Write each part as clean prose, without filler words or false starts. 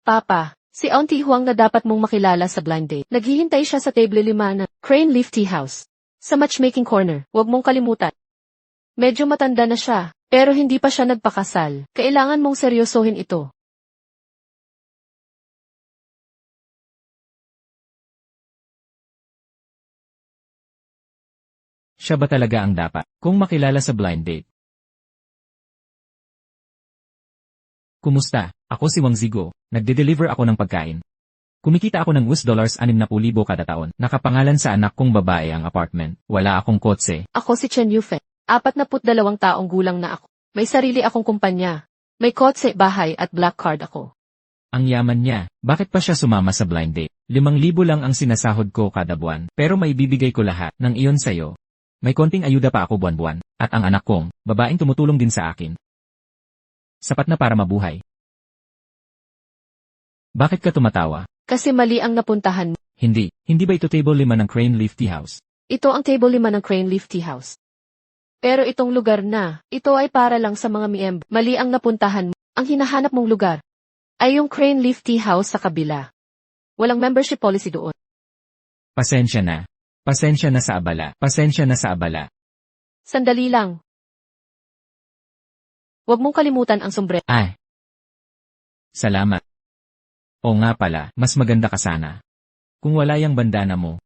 Papa, si Auntie Huang na dapat mong makilala sa blind date. Naghihintay siya sa table 5 na Crane Leaf Tea House. Sa matchmaking corner, huwag mong kalimutan. Medyo matanda na siya, pero hindi pa siya nagpakasal. Kailangan mong seryosohin ito. Siya ba talaga ang dapat kung makilala sa blind date? Kumusta? Ako si Wang Zigo. Nagde-deliver ako ng pagkain. Kumikita ako ng $60,000 kada taon. Nakapangalan sa anak kong babae ang apartment. Wala akong kotse. Ako si Chen Yufei. 42 taong gulang na ako. May sarili akong kumpanya. May kotse, bahay at black card ako. Ang yaman niya. Bakit pa siya sumama sa blind date? 5,000 lang ang sinasahod ko kada buwan. Pero maibibigay ko lahat ng iyon sa'yo. May konting ayuda pa ako buwan-buwan. At ang anak kong, babaeng tumutulong din sa akin. Sapat na para mabuhay. Bakit ka tumatawa? Kasi mali ang napuntahan mo. Hindi ba ito table 5 ng Crane Leaf Tea House? Ito ang table 5 ng Crane Leaf Tea House. Pero itong lugar na, ito ay para lang sa mga miyembro. Mali ang napuntahan mo. Ang hinahanap mong lugar ay yung Crane Leaf Tea House sa kabila. Walang membership policy doon. Pasensya na. Pasensya na sa abala. Pasensya na sa abala. Sandali lang. Huwag mong kalimutan ang sombrero. Ay. Salamat. O nga pala, mas maganda ka sana. Kung wala yang bandana mo.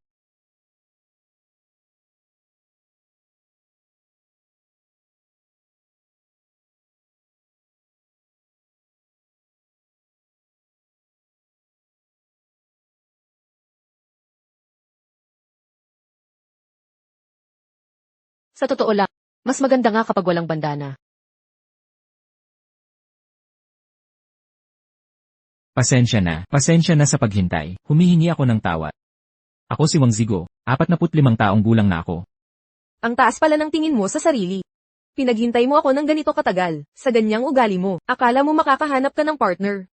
Sa totoo lang, mas maganda nga kapag walang bandana. Pasensya na sa paghintay. Humihingi ako ng tawad. Ako si Wang Zigo, 45 taong gulang na ako. Ang taas pala ng tingin mo sa sarili. Pinaghintay mo ako ng ganito katagal, sa ganyang ugali mo, akala mo makakahanap ka ng partner.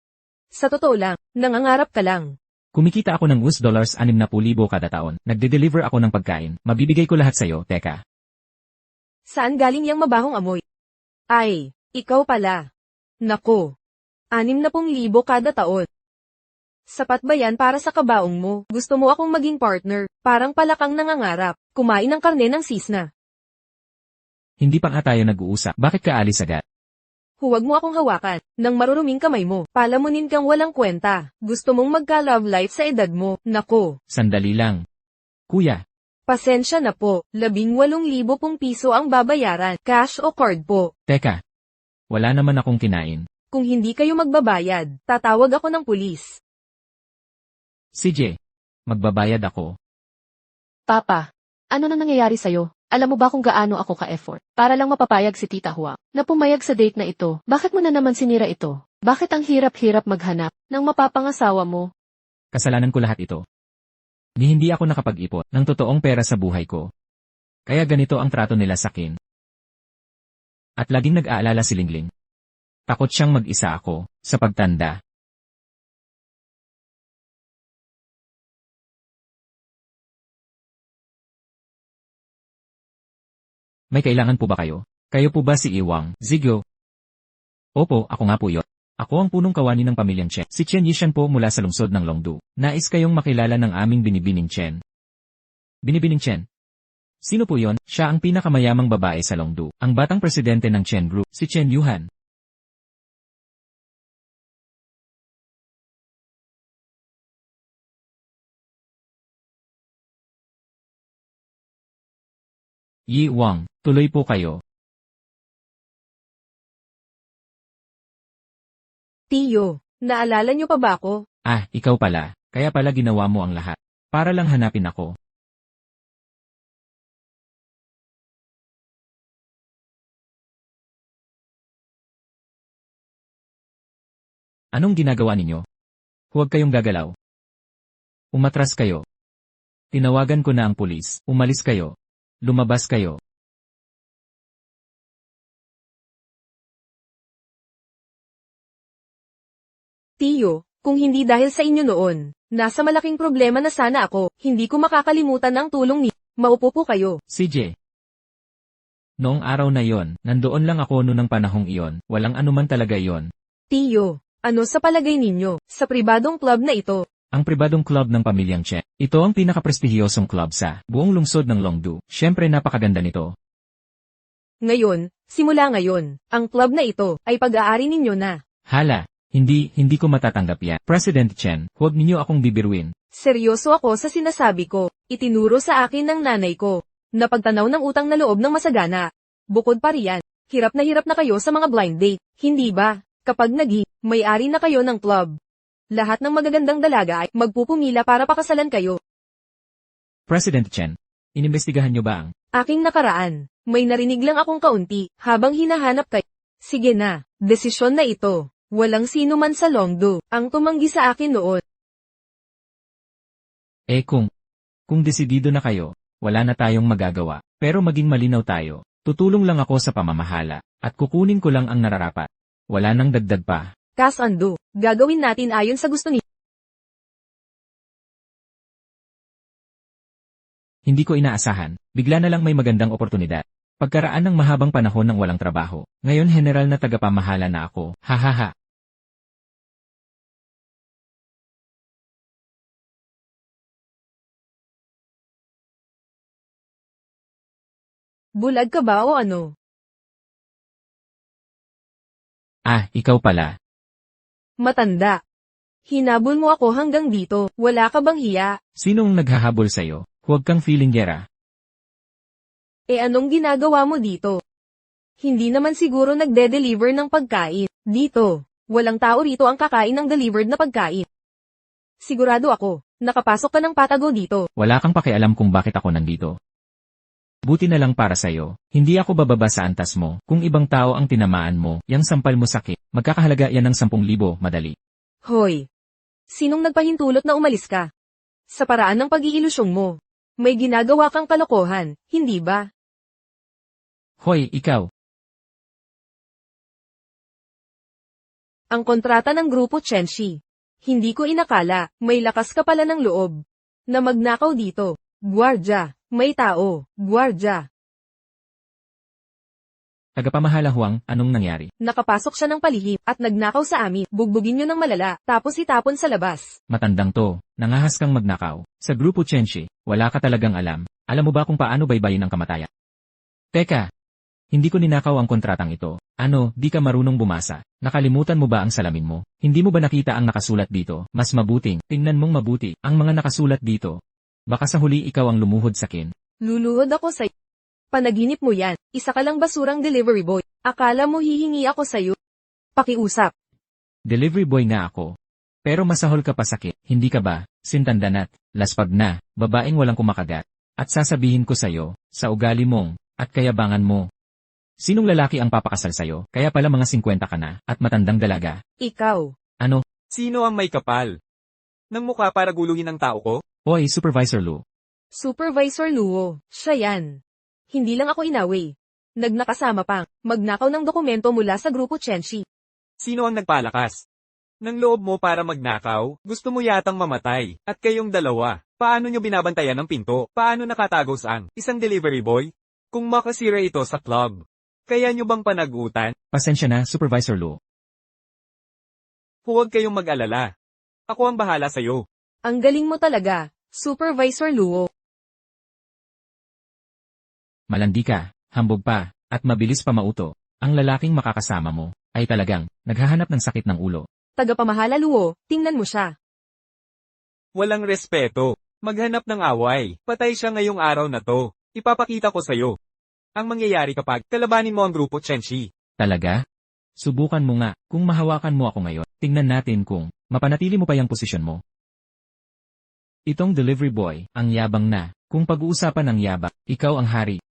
Sa totoo lang, nangangarap ka lang. Kumikita ako ng $60,000 kada taon. Nagde-deliver ako ng pagkain. Mabibigay ko lahat sa'yo, teka. Saan galing yang mabahong amoy? Ay, ikaw pala. Nako. 60,000 kada taon. Sapat ba yan para sa kabaong mo? Gusto mo akong maging partner, parang palakang nangangarap, kumain ng karne ng sisna. Hindi pa nga tayo nag-uusap. Bakit ka alis agad? Huwag mo akong hawakan, nang maruruming kamay mo, palamunin kang walang kwenta. Gusto mong magka-love life sa edad mo, nako. Sandali lang. Kuya. Pasensya na po, 18,000 pong piso ang babayaran, cash o card po. Teka. Wala naman akong kinain. Kung hindi kayo magbabayad, tatawag ako ng pulis. CJ. Magbabayad ako. Papa, ano na nangyayari sa'yo? Alam mo ba kung gaano ako ka-effort para lang mapapayag si Tita Huang na pumayag sa date na ito? Bakit mo na naman sinira ito? Bakit ang hirap-hirap maghanap ng mapapangasawa mo? Kasalanan ko lahat ito. Hindi ako nakapag-ipon ng totoong pera sa buhay ko. Kaya ganito ang trato nila sa akin. At laging nag-aalala si Lingling. Takot siyang mag-isa ako sa pagtanda. May kailangan po ba kayo? Kayo po ba si Iwang Zigo? Opo, ako nga po yun. Ako ang punong kawani ng pamilyang Chen. Si Chen Yishan po mula sa lungsod ng Longdu. Nais kayong makilala ng aming binibining Chen. Binibining Chen? Sino po yon? Siya ang pinakamayamang babae sa Longdu. Ang batang presidente ng Chen Group, si Chen Yuhan. Yi Wang, tuloy po kayo. Tiyo, naalala niyo pa ba ako? Ah, ikaw pala. Kaya pala ginawa mo ang lahat. Para lang hanapin ako. Anong ginagawa ninyo? Huwag kayong gagalaw. Umatras kayo. Tinawagan ko na ang pulis. Umalis kayo. Lumabas kayo. Tiyo, kung hindi dahil sa inyo noon, nasa malaking problema na sana ako, hindi ko makakalimutan ang tulong ni. Maupo po kayo. CJ. Noong araw na yon, nandoon lang ako noong panahong iyon, walang anuman talaga yon. Tiyo, Ano sa palagay ninyo, sa pribadong club na ito? Ang pribadong club ng pamilyang Chen. Ito ang pinakaprestihiyosong club sa buong lungsod ng Longdu. Siyempre napakaganda nito. Ngayon, simula ngayon, ang club na ito ay pag-aari ninyo na. Hala, hindi ko matatanggap yan. President Chen, huwag ninyo akong bibiruin. Seryoso ako sa sinasabi ko. Itinuro sa akin ng nanay ko. Napagtanaw ng utang na loob ng masagana. Bukod pa riyan, hirap na kayo sa mga blind date, hindi ba? Kapag may-ari na kayo ng club, lahat ng magagandang dalaga ay magpupumila para pakasalan kayo. President Chen, inimbestigahan niyo ba ang Aking nakaraan, may narinig lang akong kaunti habang hinahanap kayo. Sige na, desisyon na ito. Walang sino man sa Longdu ang tumanggi sa akin noon. Kung desidido na kayo, wala na tayong magagawa. Pero maging malinaw tayo. Tutulong lang ako sa pamamahala, at kukunin ko lang ang nararapat. Wala nang dagdag pa. Kasando, gagawin natin ayon sa gusto ni. Hindi ko inaasahan, bigla na lang may magandang oportunidad. Pagkaraan ng mahabang panahon ng walang trabaho, ngayon general na tagapamahala na ako, hahaha. Bulag ka ba o ano? Ikaw pala. Matanda. Hinabol mo ako hanggang dito, wala ka bang hiya? Sinong naghahabol sa'yo? Huwag kang feeling gera. Anong ginagawa mo dito? Hindi naman siguro nagde-deliver ng pagkain. Dito, walang tao rito ang kakain ng delivered na pagkain. Sigurado ako, nakapasok ka ng patago dito. Wala kang pakialam kung bakit ako nandito. Buti na lang para sa'yo, hindi ako bababa sa antas mo. Kung ibang tao ang tinamaan mo, yang sampal mo sakit, magkakahalaga yan ng 10,000, madali. Hoy! Sinong nagpahintulot na umalis ka? Sa paraan ng pag-iilusyong mo, may ginagawa kang kalokohan, hindi ba? Hoy, ikaw! Ang kontrata ng grupo Chenshi. Hindi ko inakala, may lakas ka pala ng loob. Na magnakaw dito. Guardia, may tao, guardia. Tagapamahala Huang, anong nangyari? Nakapasok siya ng palihim at nagnakaw sa amin. Bugbugin nyo ng malala, tapos itapon sa labas. Matandang to, nangahas kang magnakaw. Sa grupo Chenshi, wala ka talagang alam. Alam mo ba kung paano baybayin ang kamatayan? Teka! Hindi ko ninakaw ang kontratang ito. Di ka marunong bumasa. Nakalimutan mo ba ang salamin mo? Hindi mo ba nakita ang nakasulat dito? Mas mabuting, tingnan mong mabuti, ang mga nakasulat dito. Baka sa huli ikaw ang lumuhod sakin. Luluhod ako sa'yo. Panaginip mo yan, isa ka lang basurang delivery boy. Akala mo hihingi ako sa'yo? Pakiusap. Delivery boy nga ako. Pero masahol ka pa sakit, hindi ka ba? Sintandanat, laspag na, babaeng walang kumakagat. At sasabihin ko sa'yo, sa ugali mong, at kayabangan mo. Sinong lalaki ang papakasal sa'yo? Kaya pala mga 50 ka na, at matandang dalaga. Ikaw. Ano? Sino ang may kapal? Ng mukha para guluhin ang tao ko? Hoy, Supervisor Lu. Supervisor Luo, siya yan. Hindi lang ako inaway. Nagnakasama pang, magnakaw ng dokumento mula sa grupo Chenshi. Sino ang nagpalakas? Ng loob mo para magnakaw, gusto mo yatang mamatay. At kayong dalawa, paano nyo binabantayan ang pinto? Paano nakatago saan? Isang delivery boy? Kung makasira ito sa club, kaya nyo bang panagutan? Pasensya na, Supervisor Lu. Huwag kayong mag-alala. Ako ang bahala sa'yo. Ang galing mo talaga, Supervisor Luo. Malandi ka, hambog pa, at mabilis pa mauto. Ang lalaking makakasama mo, ay talagang, naghahanap ng sakit ng ulo. Tagapamahala Luo, tingnan mo siya. Walang respeto. Maghanap ng away. Patay siya ngayong araw na to. Ipapakita ko sa'yo. Ang mangyayari kapag kalabanin mo ang grupo Chenshi. Talaga? Subukan mo nga, kung mahawakan mo ako ngayon, tingnan natin kung, mapanatili mo pa yung posisyon mo. Itong delivery boy, ang yabang na, kung pag-uusapan ng yabang, ikaw ang hari.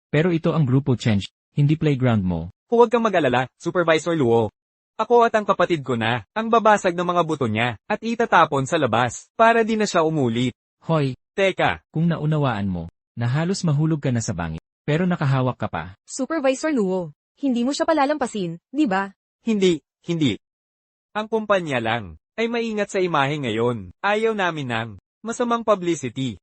Pero ito ang grupo Chenshi, hindi playground mo. Huwag kang mag-alala, Supervisor Luo. Ako at ang kapatid ko na, ang babasag ng mga buto niya, at itatapon sa labas, para di na siya umulit. Hoy, Teka, kung naunawaan mo, na halos mahulog ka na sa bangin, pero nakahawak ka pa. Supervisor Luo, hindi mo siya palalampasin, di ba? hindi. Ang kumpanya lang, ay maingat sa imahe ngayon. Ayaw namin ng masamang publicity.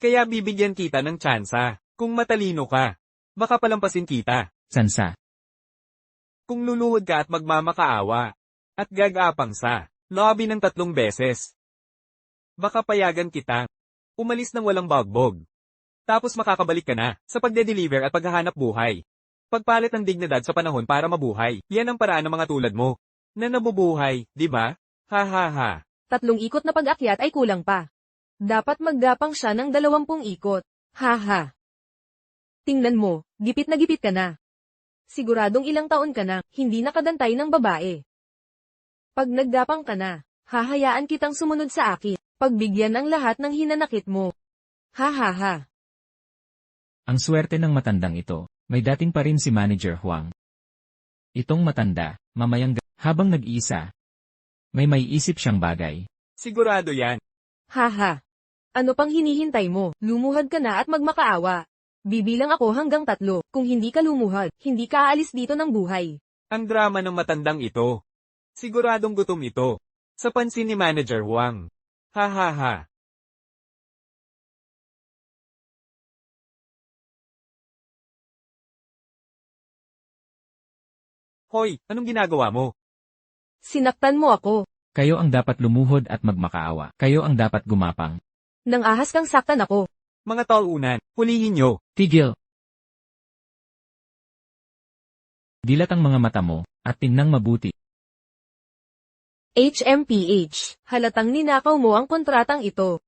Kaya bibigyan kita ng tsansa, kung matalino ka. Baka palampasin kita. Sansa. Kung luluhod ka at magmamakaawa. At gagapang sa lobby ng 3 beses. Baka payagan kita. Umalis ng walang bagbog. Tapos makakabalik ka na sa pagde-deliver at paghahanap buhay. Pagpalit ng dignidad sa panahon para mabuhay. Yan ang paraan ng mga tulad mo. Na nabubuhay, di ba? Ha ha ha. 3 ikot na pag-akyat ay kulang pa. Dapat maggapang siya ng 20 ikot. Haha. Tingnan mo, gipit na gipit ka na. Siguradong ilang taon ka na, hindi nakadantay ng babae. Pag naggapang ka na, hahayaan kitang sumunod sa akin, pagbigyan ang lahat ng hinanakit mo. Hahaha. Ang swerte ng matandang ito, may dating pa rin si Manager Huang. Itong matanda, habang nag-iisa, may isip siyang bagay. Sigurado yan. Haha. Ano pang hinihintay mo? Lumuhad ka na at magmakaawa. Bibilang ako hanggang 3. Kung hindi ka lumuhad, hindi ka aalis dito ng buhay. Ang drama ng matandang ito. Siguradong gutom ito. Sa pansin ni Manager Huang. Ha ha ha. Hoy, anong ginagawa mo? Sinaktan mo ako. Kayo ang dapat lumuhod at magmakaawa. Kayo ang dapat gumapang. Nang ahas kang saktan ako. Mga taunan, hulihin nyo. Tigil! Dilat ang mga mata mo, at tingnang mabuti. HMPH, halatang ninakaw mo ang kontratang ito.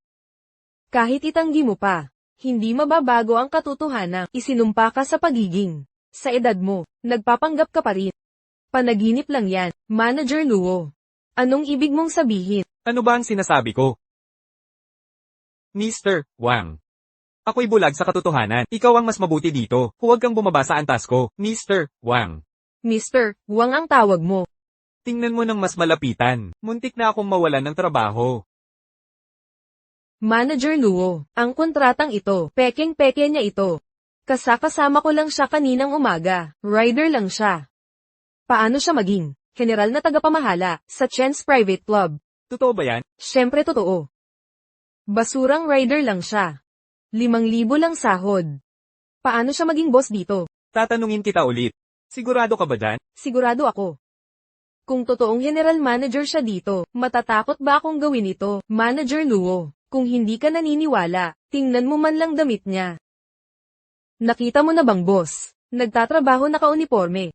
Kahit itanggi mo pa, hindi mababago ang katotohanan, isinumpa ka sa pagiging. Sa edad mo, nagpapanggap ka pa rin. Panaginip lang yan, Manager Luo. Anong ibig mong sabihin? Ano ba ang sinasabi ko? Mr. Wang. Ako'y bulag sa katotohanan. Ikaw ang mas mabuti dito. Huwag kang bumaba sa antas ko, Mr. Wang. Mr. Wang ang tawag mo. Tingnan mo ng mas malapitan. Muntik na akong mawalan ng trabaho. Manager Luo, ang kontratang ito, pekeng-peke niya ito. Kasama ko lang siya kaninang umaga, rider lang siya. Paano siya maging general na tagapamahala sa Chen's Private Club? Totoo ba yan? Siyempre totoo. Basurang rider lang siya. 5,000 lang sahod. Paano siya maging boss dito? Tatanungin kita ulit. Sigurado ka ba dyan? Sigurado ako. Kung totoong general manager siya dito, matatakot ba akong gawin ito, Manager Luo? Kung hindi ka naniniwala, tingnan mo man lang damit niya. Nakita mo na bang boss? Nagtatrabaho naka-uniforme.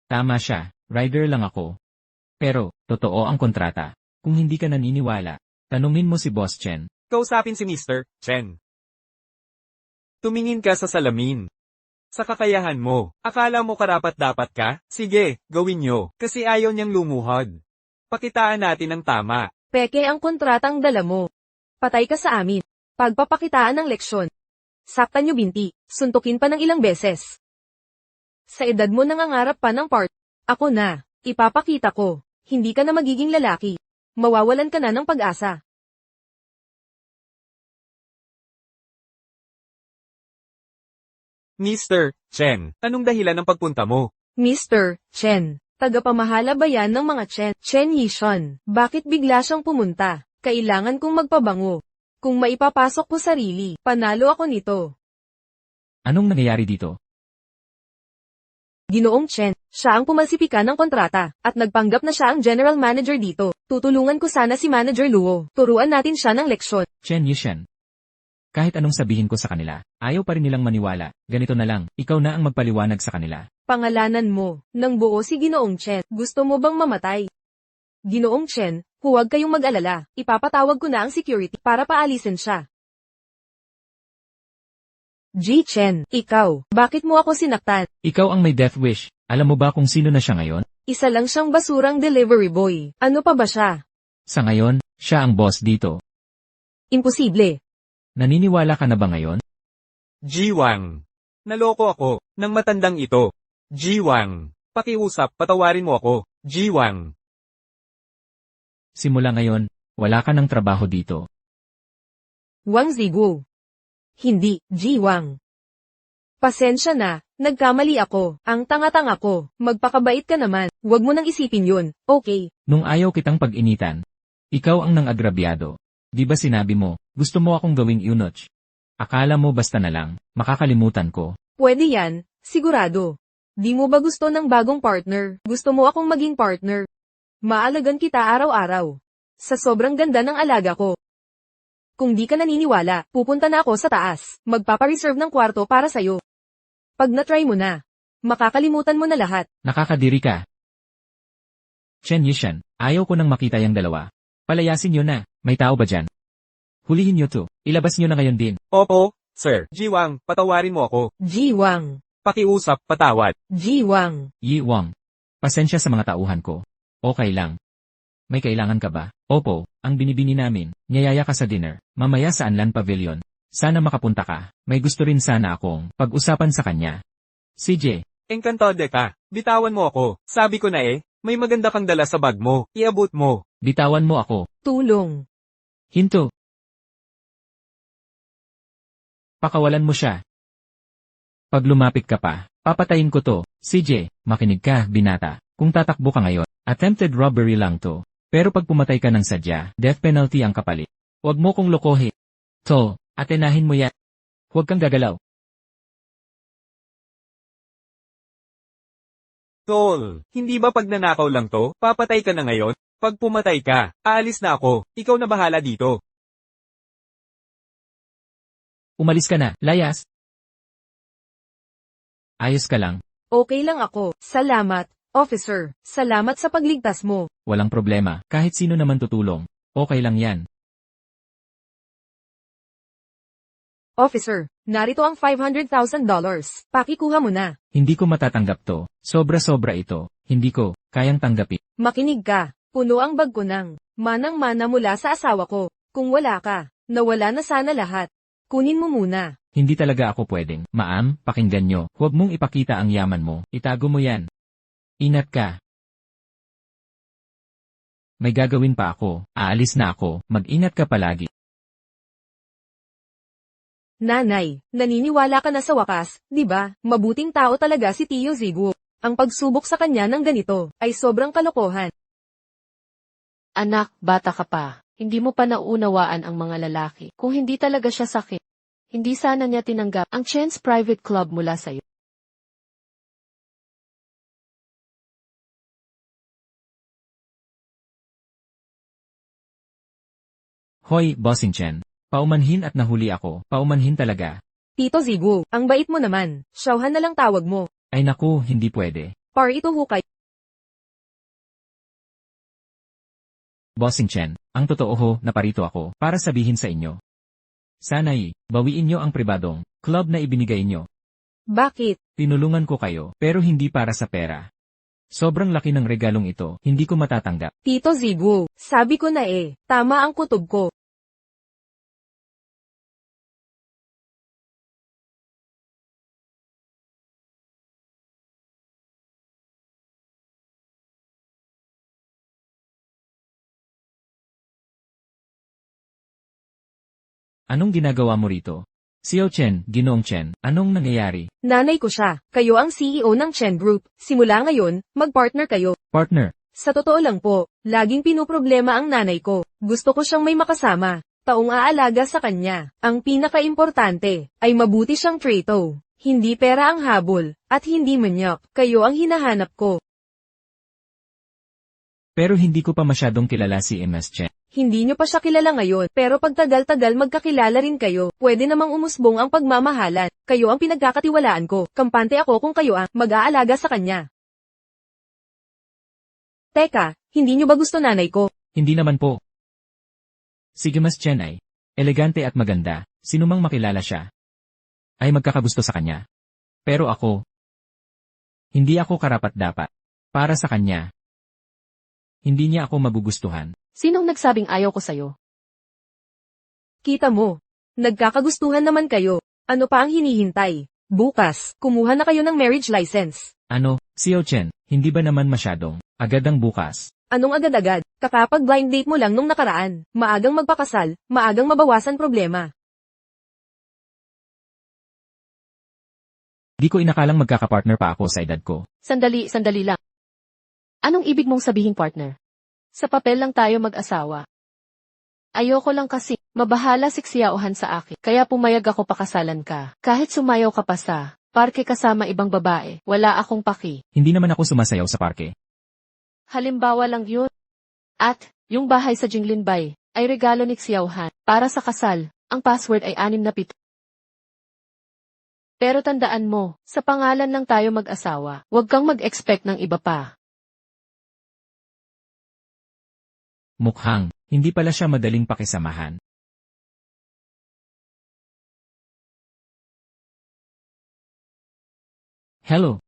Tama siya, rider lang ako. Pero, totoo ang kontrata. Kung hindi ka naniniwala, tanungin mo si Boss Chen. Kausapin si Mr. Chen. Tumingin ka sa salamin. Sa kakayahan mo, akala mo karapat-dapat ka? Sige, gawin nyo, kasi ayaw niyang lumuhod. Pakitaan natin ang tama. Peke ang kontratang dala mo. Patay ka sa amin. Pagpapakitaan ng leksyon. Saktan nyo binti, suntukin pa ng ilang beses. Sa edad mo nangangarap pa ng part. Ako na, ipapakita ko, hindi ka na magiging lalaki. Mawawalan ka na ng pag-asa. Mr. Chen, anong dahilan ng pagpunta mo? Mr. Chen, tagapamahala ba yan ng mga Chen? Chen Yishan, bakit bigla siyang pumunta? Kailangan kong magpabango. Kung maipapasok ko sarili, panalo ako nito. Anong nangyayari dito? Ginoong Chen, siya ang pumalsipika ng kontrata, at nagpanggap na siya ang general manager dito. Tutulungan ko sana si Manager Luo. Turuan natin siya ng leksyon. Chen Yishan. Kahit anong sabihin ko sa kanila, ayaw pa rin nilang maniwala. Ganito na lang, ikaw na ang magpaliwanag sa kanila. Pangalanan mo, nang buo si Ginoong Chen, gusto mo bang mamatay? Ginoong Chen, huwag kayong mag-alala, ipapatawag ko na ang security para paalisin siya. Ji Chen, ikaw, bakit mo ako sinaktan? Ikaw ang may death wish. Alam mo ba kung sino na siya ngayon? Isa lang siyang basurang delivery boy. Ano pa ba siya? Sa ngayon, siya ang boss dito. Imposible. Naniniwala ka na ba ngayon? Jiwang. Naloko ako, ng matandang ito. Jiwang. Pakiusap, patawarin mo ako. Jiwang. Simula ngayon, wala ka ng trabaho dito. Wang Zigu. Hindi, Jiwang. Pasensya na, nagkamali ako, ang tanga-tanga ko, magpakabait ka naman, wag mo nang isipin yun, okay? Nung ayaw kitang pag-initan, ikaw ang nang-agrabyado. Di ba sinabi mo, gusto mo akong gawing eunuch? Akala mo basta na lang, makakalimutan ko. Pwede yan, sigurado. Di mo ba gusto ng bagong partner? Gusto mo akong maging partner? Maalagan kita araw-araw. Sa sobrang ganda ng alaga ko. Kung di ka naniniwala, pupunta na ako sa taas. Magpapareserve ng kwarto para sa'yo. Pag na-try mo na, makakalimutan mo na lahat. Nakakadiri ka. Chen Yishan, ayaw ko nang makita yung dalawa. Palayasin nyo na, may tao ba dyan? Hulihin nyo to, ilabas nyo na ngayon din. Opo, sir. Jiwang, patawarin mo ako. Jiwang. Pakiusap, patawad. Jiwang. Yi Wang. Pasensya sa mga tauhan ko. Okay lang. May kailangan ka ba? Opo, ang binibini namin, niyayaya ka sa dinner, mamaya sa Anlan Pavilion. Sana makapunta ka, may gusto rin sana akong pag-usapan sa kanya. CJ, Encantado ka. Bitawan mo ako. Sabi ko na may maganda kang dala sa bag mo. Iabot mo. bitawan mo ako. Tulong. Hinto. Pakawalan mo siya. Pag lumapit ka pa, papatayin ko to. CJ, makinig ka, binata. Kung tatakbo ka ngayon, attempted robbery lang to. Pero pag pumatay ka ng sadya, death penalty ang kapalit. Huwag mo kong lokohin. To, atenahin mo yan. Huwag kang gagalaw. Tol, hindi ba pag nanakaw lang to, papatay ka na ngayon? Pag pumatay ka, aalis na ako. Ikaw na bahala dito. Umalis ka na, layas. Ayos ka lang, Okay lang ako. Salamat, officer. Salamat sa pagligtas mo. walang problema. Kahit sino naman tutulong. Okay lang yan. Officer, narito ang $500,000. Pakikuha mo na. Hindi ko matatanggap to. Sobra-sobra ito. Hindi ko kayang tanggapin. Makinig ka. Puno ang bag ko ng manang-mana mula sa asawa ko. Kung wala ka, nawala na sana lahat. Kunin mo muna. Hindi talaga ako pwedeng. Ma'am, pakinggan nyo. Huwag mong ipakita ang yaman mo. Itago mo yan. Ingat ka. May gagawin pa ako. Aalis na ako. Mag-ingat ka palagi. Nanay, naniniwala ka na sa wakas, di ba? Mabuting tao talaga si Tio Zigu. Ang pagsubok sa kanya ng ganito ay sobrang kalokohan. Anak, bata ka pa. Hindi mo pa nauunawaan ang mga lalaki. Kung hindi talaga siya sakit, hindi sana niya tinanggap ang Chen's private club mula sa'yo. Hoy, Bossing Chen. Paumanhin at nahuli ako. Paumanhin talaga. Tito Zigu, ang bait mo naman. Shawhan na lang tawag mo. Ay naku, hindi pwede. Par ito hukay. Bossing Chen, ang totoo ho, naparito ako para sabihin sa inyo. Sana'y, bawiin nyo ang pribadong club na ibinigay nyo. Bakit? Tinulungan ko kayo, pero hindi para sa pera. Sobrang laki ng regalong ito, hindi ko matatanggap. Tito Zigu, sabi ko na tama ang kutob ko. Anong ginagawa mo rito? Xiao Chen, Ginoong Chen, anong nangyayari? Nanay ko siya. Kayo ang CEO ng Chen Group. Simula ngayon, mag-partner kayo. Partner, Sa totoo lang po, laging pinuproblema ang nanay ko. Gusto ko siyang may makasama. Taong aalaga sa kanya. Ang pinaka-importante ay mabuti siyang trato. Hindi pera ang habol, at hindi manyak. Kayo ang hinahanap ko. pero hindi ko pa masyadong kilala si MS Chen. Hindi nyo pa siya kilala ngayon, pero pagtagal-tagal magkakilala rin kayo. Pwede namang umusbong ang pagmamahalan. Kayo ang pinagkakatiwalaan ko. Kampante ako kung kayo ang mag-aalaga sa kanya. Teka, hindi nyo ba gusto nanay ko? Hindi naman po. Si MS Chen ay elegante at maganda. Sinumang makilala siya ay magkakagusto sa kanya. Pero ako, hindi ako karapat-dapat para sa kanya. Hindi niya ako magugustuhan. Sinong nagsabing ayaw ko sa'yo? Kita mo. Nagkakagustuhan naman kayo. Ano pa ang hinihintay? Bukas, kumuha na kayo ng marriage license. Ano, Xiao Chen, hindi ba naman masyadong agad ang bukas? Anong agad-agad? Kakapag blind date mo lang nung nakaraan. Maagang magpakasal, maagang mabawasan problema. Di ko inakalang magkakapartner pa ako sa edad ko. Sandali lang. Anong ibig mong sabihin, partner? Sa papel lang tayo mag-asawa. Ayoko lang kasi, mabahala si Xiaohan sa akin, kaya pumayag ako pakasalan ka. Kahit sumayaw ka pa sa Parke kasama ibang babae, wala akong paki. Hindi naman ako sumasayaw sa parke. Halimbawa lang yun. At, yung bahay sa Jinglinbay, ay regalo ni Xiaohan. Para sa kasal, ang password ay 67. Pero tandaan mo, sa pangalan lang tayo mag-asawa, huwag kang mag-expect ng iba pa. Mukhang, hindi pala siya madaling pakisamahan. Hello,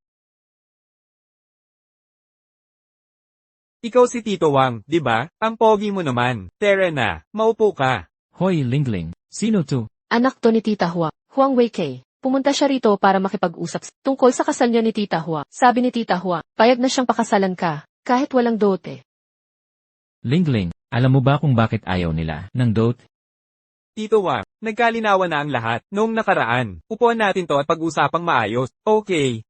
Ikaw si Tito Wang, di ba? Ang pogi mo naman. Tara na, maupo ka. hoy Lingling, sino to? Anak to ni Tita Hua, Huang Weikei. Pumunta siya rito para makipag-usap tungkol sa kasal niya ni Tita Hua. Sabi ni Tita Hua, payag na siyang pakasalan ka, kahit walang dote. Lingling, alam mo ba kung bakit ayaw nila ng dote? Tito Wang, nagkalinawan na ang lahat. Noong nakaraan, upuan natin to at pag-usapang maayos. Okay.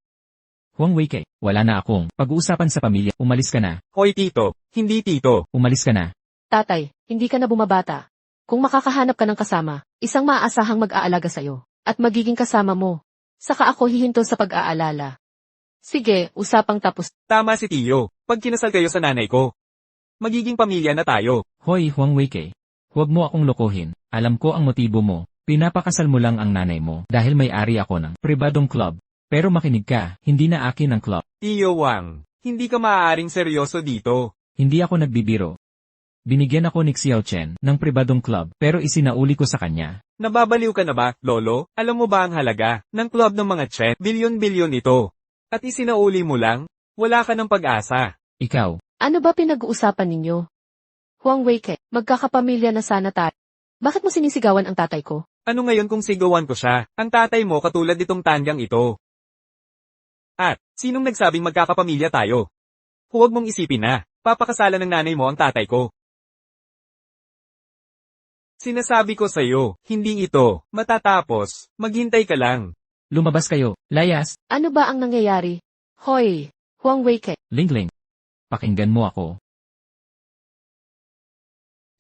Huang Weikei, wala na akong pag-uusapan sa pamilya. Umalis ka na. Hoy Tito, hindi Tito. Umalis ka na. Tatay, hindi ka na bumabata. Kung makakahanap ka ng kasama, isang maaasahang mag-aalaga sa'yo, at magiging kasama mo. Saka ako hihinto sa pag-aalala. Sige, usapang tapos. Tama si Tio. Pag kinasal kayo sa nanay ko, magiging pamilya na tayo. Hoy Huang Weikei, huwag mo akong lokohin. Alam ko ang motibo mo. Pinapakasal mo lang ang nanay mo dahil may-ari ako ng pribadong club. Pero makinig ka, hindi na akin ang club. Tio Wang, hindi ka maaaring seryoso dito. Hindi ako nagbibiro. Binigyan ako ni Xiao Chen ng pribadong club pero isinauli ko sa kanya. Nababaliw ka na ba, Lolo? Alam mo ba ang halaga ng club ng mga Chen? Bilyon-bilyon ito. At isinauli mo lang? Wala ka ng pag-asa. Ikaw, Ano ba pinag-uusapan ninyo? Huang Weikei, magkakapamilya na sana tayo. Bakit mo sinisigawan ang tatay ko? Ano ngayon kung sigawan ko siya? Ang tatay mo katulad nitong tanyang ito. At, sinong nagsabing magkakapamilya tayo? Huwag mong isipin na, papakasalan ng nanay mo ang tatay ko. Sinasabi ko sa'yo, hindi ito, matatapos, maghintay ka lang. lumabas kayo. Layas, Ano ba ang nangyayari? Hoy, Huang Weikei, Lingling. Pakinggan mo ako.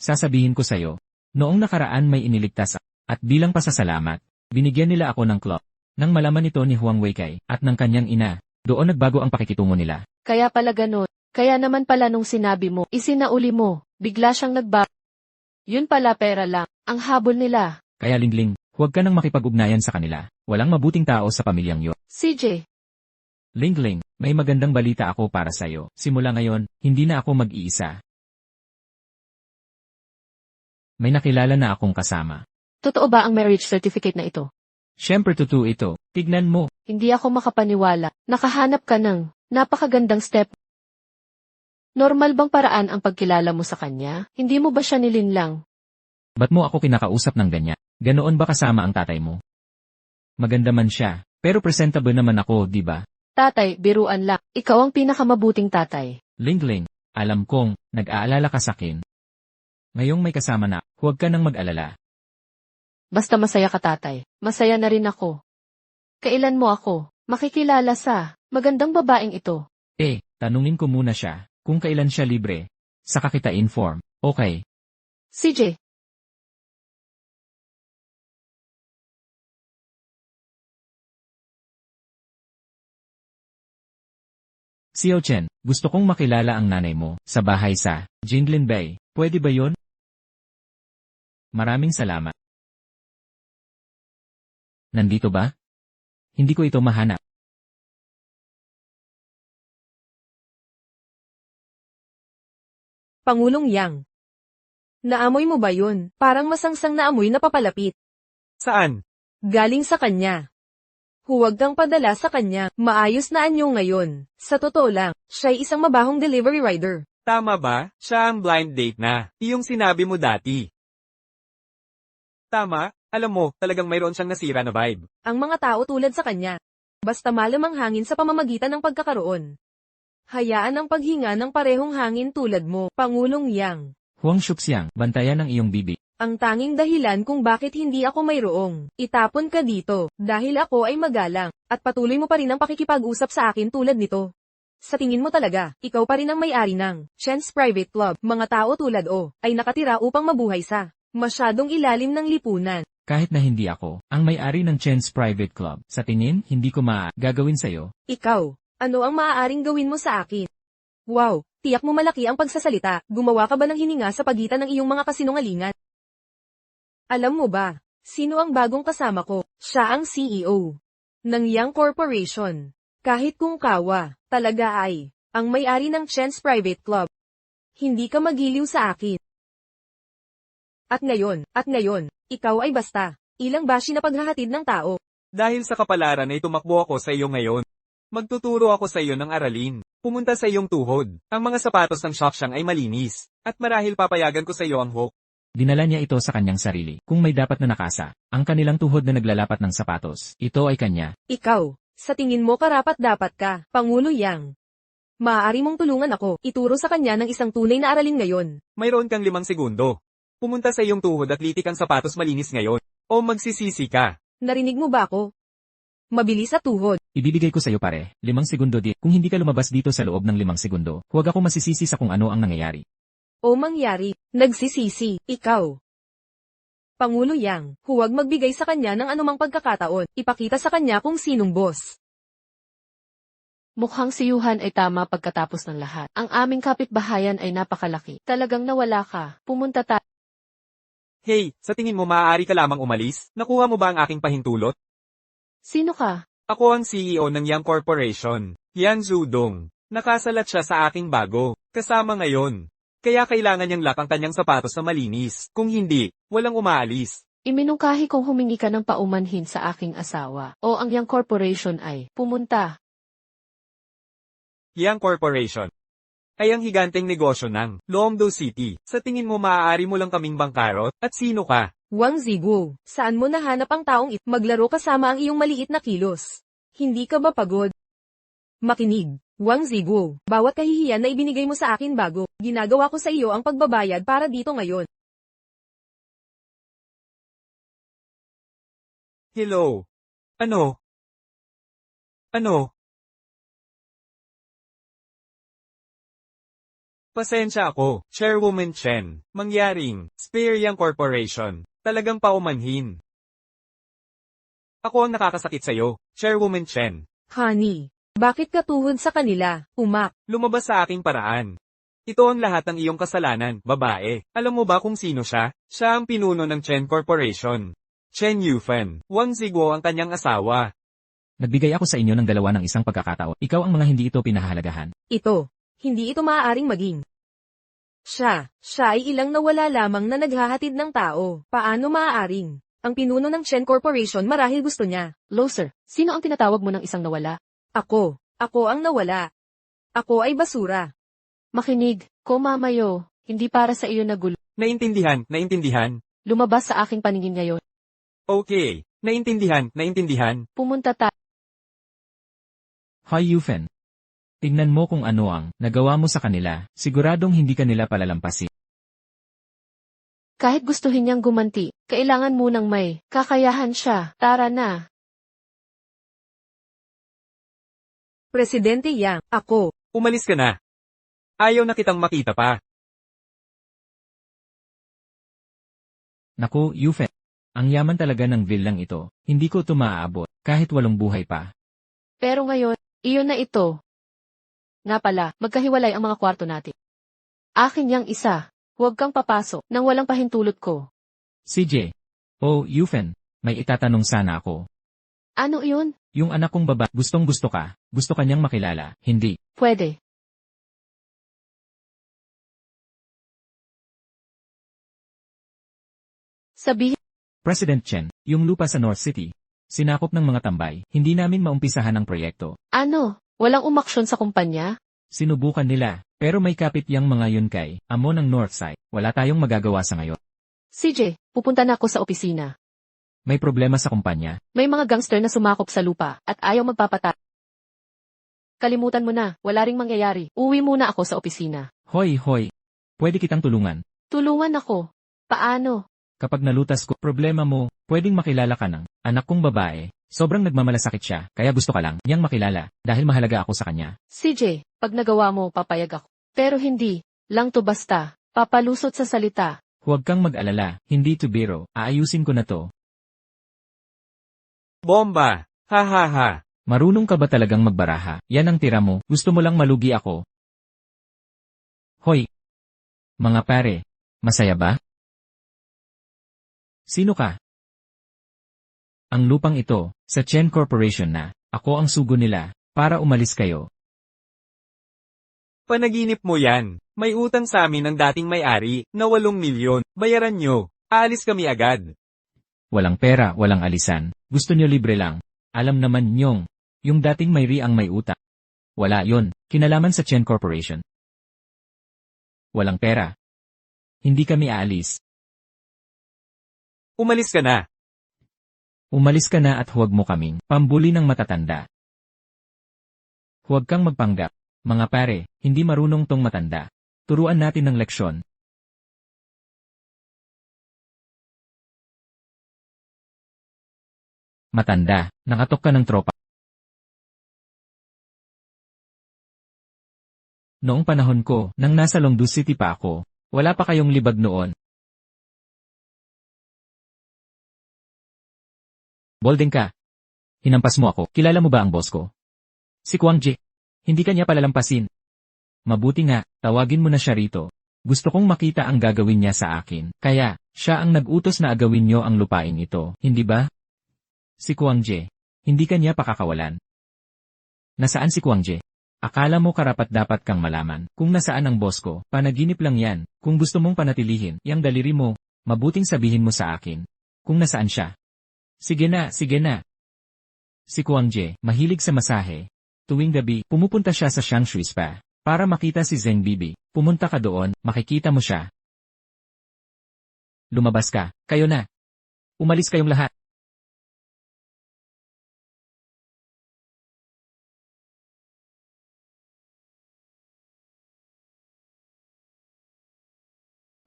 Sasabihin ko sa'yo, noong nakaraan may iniligtas at bilang pasasalamat, binigyan nila ako ng club. Nang malaman ito ni Huang Weikei at ng kanyang ina, doon nagbago ang pakikitungo nila. kaya pala ganun. Kaya naman pala nung sinabi mo, isinauli mo, bigla siyang nagbago. Yun pala pera lang, ang habol nila. Kaya Lingling, huwag ka nang makipag-ugnayan sa kanila. Walang mabuting tao sa pamilyang yun. CJ, Lingling, may magandang balita ako para sa'yo. Simula ngayon, hindi na ako mag-iisa. May nakilala na akong kasama. totoo ba ang marriage certificate na ito? Siyempre totoo ito. Tignan mo. Hindi ako makapaniwala. Nakahanap ka ng napakagandang step. Normal bang paraan ang pagkilala mo sa kanya? Hindi mo ba siya nilinlang? Ba't mo ako kinakausap ng ganyan? Ganoon ba kasama ang tatay mo? Maganda man siya, pero presentable naman ako, di ba? Tatay, biruan lang. Ikaw ang pinakamabuting tatay. Lingling, alam kong, nag-aalala ka sa akin. Ngayong may kasama na, huwag ka nang mag-alala. Basta masaya ka tatay. Masaya na rin ako. Kailan mo ako makikilala sa magandang babaeng ito? Tanungin ko muna siya, kung kailan siya libre. Saka kita inform, okay? CJ, Xiao Chen, gusto kong makilala ang nanay mo, sa bahay sa Jinglin Bay. Pwede ba yon? Maraming salamat. Nandito ba? Hindi ko ito mahanap. Pangulong Yang. Naamoy mo ba yun? Parang masangsang na amoy na papalapit. Saan? Galing sa kanya. Huwag kang padala sa kanya. Maayos na anyo ngayon. Sa totoo lang, siya'y isang mabahong delivery rider. Tama ba? Siya ang blind date na. Iyong sinabi mo dati. Tama? Alam mo, talagang mayroon siyang nasira na vibe. Ang mga tao tulad sa kanya. Basta malamang hangin sa pamamagitan ng pagkakaroon. Hayaan ang paghinga ng parehong hangin tulad mo, Pangulong Yang. Huang Shuxiang, bantayan ang iyong bibig. Ang tanging dahilan kung bakit hindi ako mayroong, itapon ka dito, dahil ako ay magalang, at patuloy mo pa rin ang pakikipag-usap sa akin tulad nito. Sa tingin mo talaga, ikaw pa rin ang may-ari ng Chen's Private Club, mga tao tulad o, ay nakatira upang mabuhay sa masyadong ilalim ng lipunan. kahit na hindi ako ang may-ari ng Chen's Private Club. Sa tingin, hindi ko gagawin sa'yo. Ikaw, ano ang maaaring gawin mo sa akin? Wow, tiyak mo malaki ang pagsasalita. Gumawa ka ba ng hininga sa pagitan ng iyong mga kasinungalingan? Alam mo ba, sino ang bagong kasama ko? Siya ang CEO ng Yang Corporation. Kahit kung kawa, talaga ay, ang may-ari ng Chen's Private Club. Hindi ka magiliw sa akin. At ngayon, ikaw ay basta, ilang bashi na paghahatid ng tao. Dahil sa kapalaran ay tumakbo ako sa iyo ngayon. Magtuturo ako sa iyo ng aralin. Pumunta sa iyong tuhod. Ang mga sapatos ng Shopshang ay malinis. At marahil papayagan ko sa iyo ang hook. Dinala niya ito sa kanyang sarili. Kung may dapat na nakasa, ang kanilang tuhod na naglalapat ng sapatos, ito ay kanya. Ikaw, sa tingin mo karapat-dapat ka, Pangulo Yang. Maaari mong tulungan ako, ituro sa kanya ng isang tunay na aralin ngayon. Mayroon kang 5 segundo. Pumunta sa iyong tuhod at litik ang sapatos malinis ngayon. O magsisisi ka. Narinig mo ba ako? Mabilis at tuhod. Ibibigay ko sa iyo pare, 5 segundo di. Kung hindi ka lumabas dito sa loob ng 5 segundo, huwag ako masisisi sa kung ano ang nangyayari. O mangyari, nagsisisi, ikaw. Pangulo Yang, huwag magbigay sa kanya ng anumang pagkakataon, ipakita sa kanya kung sinong boss. Mukhang si Yuhan ay tama pagkatapos ng lahat. Ang aming kapitbahayan ay napakalaki. Talagang nawala ka. Pumunta tayo. Hey, sa tingin mo maaari ka lamang umalis? Nakuha mo ba ang aking pahintulot? Sino ka? Ako ang CEO ng Yang Corporation, Yang Zudong. Nakasalat siya sa aking bago, kasama ngayon. Kaya kailangan niyang lock ang kanyang sapatos na malinis. Kung hindi, walang umaalis. Iminungkahi kong humingi ka ng paumanhin sa aking asawa. O ang Yang Corporation ay pumunta. Yang Corporation ay ang higanteng negosyo ng Longdo City. Sa tingin mo maaari mo lang kaming bangkarot? At sino ka? Wang Zigu, saan mo nahanap ang taong ito? Maglaro kasama ang iyong maliit na kilos. Hindi ka ba pagod? Makinig, Wang Zigu, bawat kahihiyan na ibinigay mo sa akin bago, ginagawa ko sa iyo ang pagbabayad para dito ngayon. Hello? Ano? Ano? Pasensya ako, Chairwoman Chen. Mangyaring, Spare Yang Corporation. Talagang paumanhin. Ako ang nakakasakit sa'yo, Chairwoman Chen. Honey, bakit ka tuhod sa kanila, umak? Lumabas sa aking paraan. Ito ang lahat ng iyong kasalanan, babae. Alam mo ba kung sino siya? Siya ang pinuno ng Chen Corporation. Chen Yufan. Wang Ziguo ang kanyang asawa. Nagbigay ako sa inyo ng dalawa ng isang pagkakataon. Ikaw ang mga hindi ito pinahahalagahan. Hindi ito maaaring maging. Siya ay ilang nawala lamang na naghahatid ng tao. Paano maaaring? Ang pinuno ng Chen Corporation marahil gusto niya. Loser, sino ang tinatawag mo ng isang nawala? Ako ang nawala. Ako ay basura. Makinig, ko mamayo, hindi para sa iyo nagulo. Naintindihan? Lumabas sa aking paningin ngayon. Okay. Naintindihan? Pumunta tayo. Hi Yufen. Tingnan mo kung ano ang nagawa mo sa kanila, siguradong hindi ka nila palalampasin. Kahit gustuhin niyang gumanti, kailangan munang may kakayahan siya. Tara na. Presidente Yang, ako. Umalis ka na. Ayaw na kitang makita pa. Naku, Yufen. Ang yaman talaga ng villang ito, hindi ko ito maaabot, kahit walong buhay pa. Pero ngayon, iyon na ito. Nga pala, magkahiwalay ang mga kwarto natin. Akin yang isa. Huwag kang papasok nang walang pahintulot ko. CJ. Oh, Yufen. May itatanong sana ako. Ano iyon? Yung anak kong baba, gustong-gusto ka. Gusto kanyang makilala, hindi. Pwede. Sabihin. President Chen, yung lupa sa North City, sinakop ng mga tambay, hindi namin maumpisahan ang proyekto. Ano? Walang umaksyon sa kumpanya? Sinubukan nila, pero may kapit yang mga yun kay amo ng Northside. Wala tayong magagawa sa ngayon. CJ, pupunta na ako sa opisina. May problema sa kumpanya. May mga gangster na sumakop sa lupa at ayaw magpapatay. Kalimutan mo na, wala ring mangyayari. Uwi muna ako sa opisina. Hoy. Pwede kitang tulungan. Tulungan ako. Paano? Kapag nalutas ko, problema mo, pwedeng makilala ka ng anak kong babae. Sobrang nagmamalasakit siya, kaya gusto ka lang niyang makilala, dahil mahalaga ako sa kanya. CJ, pag nagawa mo, papayag ako. Pero hindi, lang to basta, papalusot sa salita. Huwag kang mag-alala, hindi to biro, aayusin ko na to. Bomba! Ha ha ha! Marunong ka ba talagang magbaraha? Yan ang tira mo, gusto mo lang malugi ako. Hoy! Mga pare, masaya ba? Sino ka? Ang lupang ito, sa Chen Corporation na, ako ang sugo nila, para umalis kayo. Panaginip mo yan. May utang sa amin ng dating may-ari, na 8 milyon. Bayaran nyo. Aalis kami agad. Walang pera, walang alisan. Gusto nyo libre lang. Alam naman nyong, yung dating may-ri ang may utang. Wala yon, kinalaman sa Chen Corporation. Walang pera. Hindi kami aalis. Umalis ka na. Umalis ka na at huwag mo kaming pambuli ng matatanda. Huwag kang magpanggap. Mga pare, hindi marunong tong matanda. Turuan natin ng leksyon. Matanda, nakatok ka ng tropa. Noong panahon ko, nang nasa Longdu City pa ako, wala pa kayong libag noon. Bolding ka. Hinampas mo ako. Kilala mo ba ang boss ko? Si Kwang Ji. Hindi ka niya palalampasin. Mabuti nga, tawagin mo na siya rito. Gusto kong makita ang gagawin niya sa akin. Kaya, siya ang nag-utos na agawin niyo ang lupain ito, hindi ba? Si Kwang Ji. Hindi ka niya pakakawalan. Nasaan si Kwang Ji? Akala mo karapat-dapat kang malaman kung nasaan ang boss ko. Panaginip lang yan. Kung gusto mong panatilihin yang daliri mo, mabuting sabihin mo sa akin kung nasaan siya. Sige na, sige na. Si Kwang Ji, mahilig sa masahe. Tuwing gabi, pumupunta siya sa Shangshui Spa para makita si Zheng Bibi. Pumunta ka doon, makikita mo siya. Lumabas ka, kayo na. Umalis kayong lahat.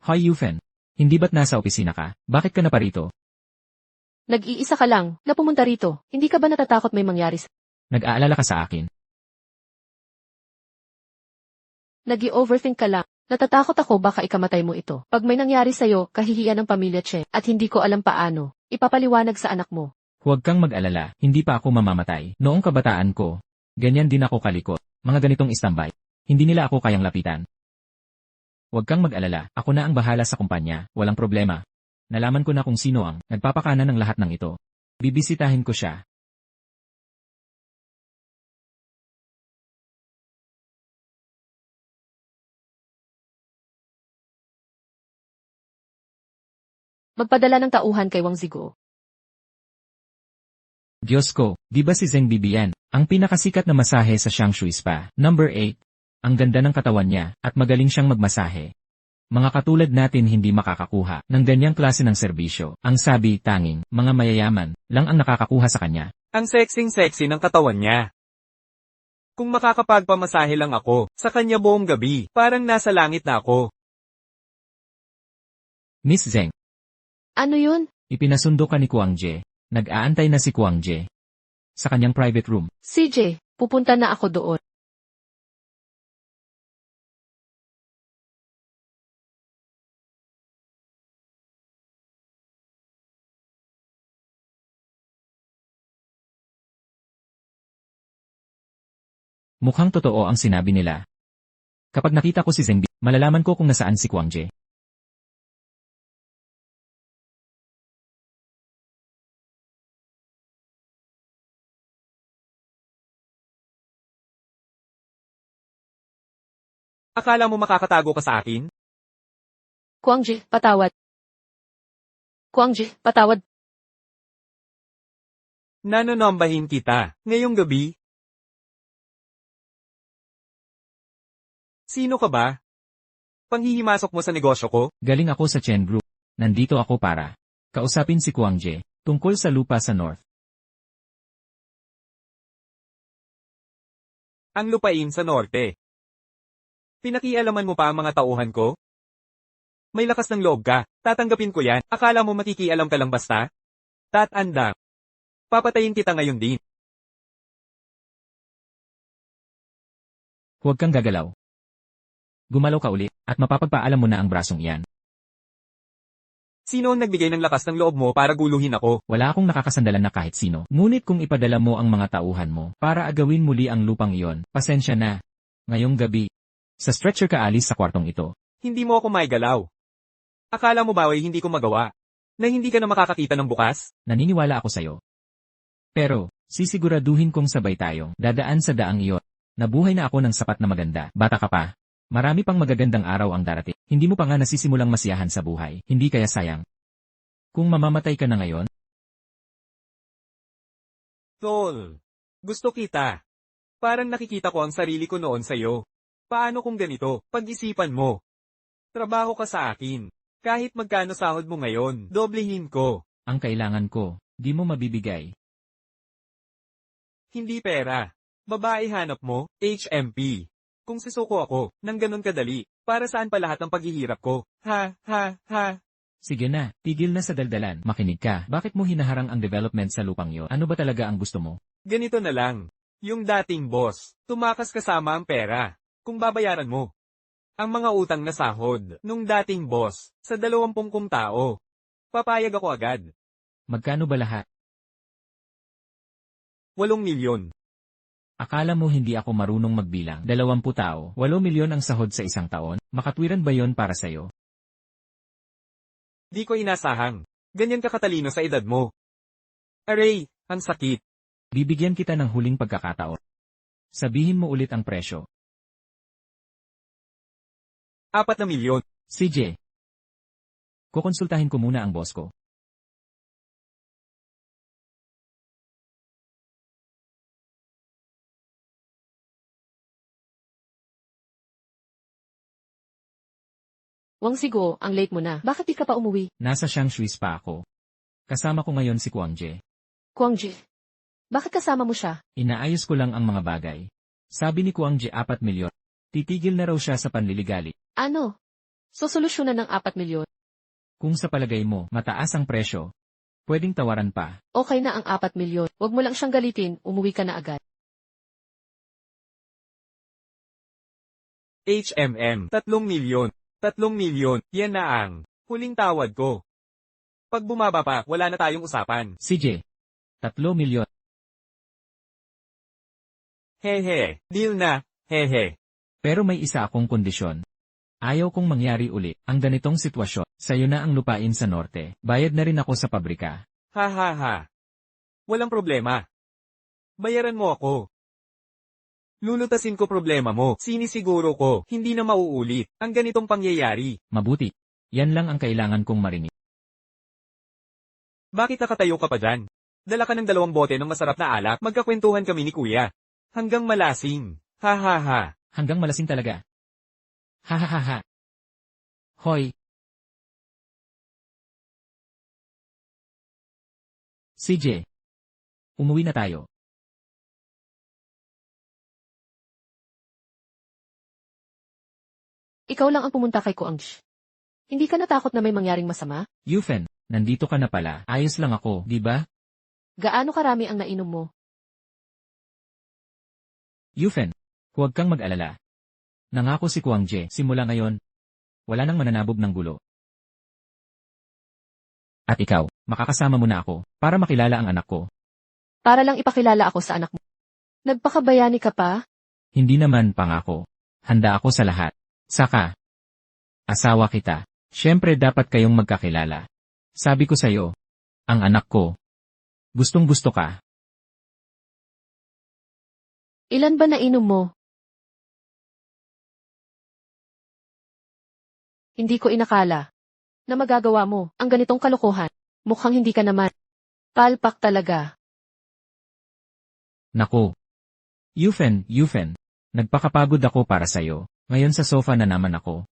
Hoy Yufen, hindi ba't nasa opisina ka? Bakit ka na parito? Nag-iisa ka lang, na pumunta rito. Hindi ka ba natatakot may mangyari sa... Nag-aalala ka sa akin. Nag-i-overthink ka lang. Natatakot ako baka ikamatay mo ito. Pag may nangyari sa'yo, kahihiyan ng pamilya Che, at hindi ko alam paano. Ipapaliwanag sa anak mo. Huwag kang mag-alala, hindi pa ako mamamatay. Noong kabataan ko, ganyan din ako kalikot. Mga ganitong istambay. Hindi nila ako kayang lapitan. Huwag kang mag-alala, ako na ang bahala sa kumpanya, walang problema. Nalaman ko na kung sino ang nagpapakana ng lahat ng ito. Bibisitahin ko siya. Magpadala ng tauhan kay Wang Zigo. Diyos ko, di ba si Zheng Bibi yan? Ang pinakasikat na masahe sa Shangshui Spa. Number 8. Ang ganda ng katawan niya, at magaling siyang magmasahe. Mga katulad natin hindi makakakuha ng ganyang klase ng serbisyo. Ang sabi, tanging, mga mayayaman, lang ang nakakakuha sa kanya. Ang sexing-sexy ng katawan niya. Kung makakapagpamasahe lang ako, sa kanya buong gabi, parang nasa langit na ako. Miss Zheng, Ano yun? ipinasundo ka ni Kwang Ji. Nag-aantay na si Kwang Ji sa kanyang private room. CJ, pupunta na ako doon. Mukhang totoo ang sinabi nila. Kapag nakita ko si Zheng Bi, malalaman ko kung nasaan si Kwang Ji. Akala mo makakatago ka sa akin? Kwang Ji, patawad. Kwang Ji, patawad. Nanonombahin kita, ngayong gabi? Sino ka ba? Panghihimasok mo sa negosyo ko? Galing ako sa Chen Group. Nandito ako para kausapin si Kwang Ji tungkol sa lupa sa North. Ang lupain sa norte. Pinakialaman mo pa ang mga tauhan ko? May lakas ng loob ka, tatanggapin ko yan. Akala mo makikialam ka lang basta? Tatanda. Papatayin kita ngayon din. Huwag kang gagalaw. Gumalaw ka uli, at mapapagpaalam mo na ang brasong iyan. Sino ang nagbigay ng lakas ng loob mo para guluhin ako? Wala akong nakakasandalan na kahit sino. Ngunit kung ipadala mo ang mga tauhan mo para agawin muli ang lupang iyon, pasensya na. Ngayong gabi, sa stretcher ka alis sa kwartong ito. Hindi mo ako maigalaw. Akala mo ba ay hindi ko magawa? Na hindi ka na makakakita ng bukas? Naniniwala ako sa'yo. Pero, sisiguraduhin kong sabay tayong dadaan sa daang iyon. Nabuhay na ako ng sapat na maganda. Bata ka pa. Marami pang magagandang araw ang darating. Hindi mo pa nga nasisimulang masiyahan sa buhay. Hindi kaya sayang. Kung mamamatay ka na ngayon, Tol, gusto kita. Parang nakikita ko ang sarili ko noon sa'yo. Paano kung ganito? Pag-isipan mo. Trabaho ka sa akin. Kahit magkano sahod mo ngayon, doblehin ko. ang kailangan ko, di mo mabibigay. Hindi pera. Babae hanap mo, HMP. Kung susuko ako, nang ganun kadali, para saan pa lahat ng paghihirap ko? Ha, ha, ha. Sige na, tigil na sa daldalan. Makinig ka. Bakit mo hinaharang ang development sa lupang iyo? Ano ba talaga ang gusto mo? Ganito na lang. Yung dating boss, tumakas kasama ang pera. Kung babayaran mo. Ang mga utang na sahod, nung dating boss, sa 20 kong tao. Papayag ako agad. Magkano ba lahat? 8 milyon. Akala mo hindi ako marunong magbilang? 20 tao, 8 milyon ang sahod sa isang taon? Makatwiran ba yon para sa'yo? Di ko inasahang. Ganyan ka katalino sa edad mo. Aray, ang sakit. Bibigyan kita ng huling pagkakataon. Sabihin mo ulit ang presyo. 4 na milyon. CJ. Kukonsultahin ko muna ang boss ko. Wang Sigo, ang late mo na. Bakit di ka pa umuwi? Nasa Shangshui pa ako. Kasama ko ngayon si Kwangje. Kwangji. Bakit kasama mo siya? Inaayos ko lang ang mga bagay. Sabi ni Kwangje 4 milyon. Titigil na raw siya sa panliligali. Ano? Sosolusyonan ng 4 milyon. Kung sa palagay mo, mataas ang presyo, pwedeng tawaran pa. Okay na ang 4 milyon. Huwag mo lang siyang galitin, umuwi ka na agad. HMM, 3 milyon. 3 milyon, yan na ang huling tawad ko. Pag bumaba pa, wala na tayong usapan. CJ. 3 milyon. Hehe, deal na, hehe. Pero may isa akong kondisyon. Ayaw kong mangyari uli ang ganitong sitwasyon. Sa'yo na ang lupain sa norte. Bayad na rin ako sa pabrika. Ha ha ha. Walang problema. Bayaran mo ako. Lulutasin ko problema mo. Sinisiguro ko, hindi na mauulit ang ganitong pangyayari. Mabuti. Yan lang ang kailangan kong marinig. Bakit nakatayo ka pa dyan? Dala ka ng 2 bote ng masarap na alak, magkakwentuhan kami ni kuya. Hanggang malasing. Ha ha ha. Hanggang malasing talaga. Ha ha ha ha. Hoy. CJ. Umuwi na tayo. Ikaw lang ang pumunta kay Kwangji. Hindi ka natakot na may mangyaring masama? Yufen, nandito ka na pala. Ayos lang ako, di ba? Gaano karami ang nainom mo? Yufen, huwag kang mag-alala. Nangako si Kwangje, simula ngayon, wala nang mananabog ng gulo. At ikaw, makakasama mo na ako, para makilala ang anak ko. Para lang ipakilala ako sa anak mo. Nagpakabayani ka pa? Hindi naman pangako. Handa ako sa lahat. Saka, asawa kita. Siyempre dapat kayong magkakilala. Sabi ko sa'yo, ang anak ko. Gustong gusto ka. Ilan ba nainom mo? Hindi ko inakala na magagawa mo ang ganitong kalokohan. Mukhang hindi ka naman. Palpak talaga. Naku. Yufen, nagpakapagod ako para sa'yo. Ngayon sa sofa na naman ako.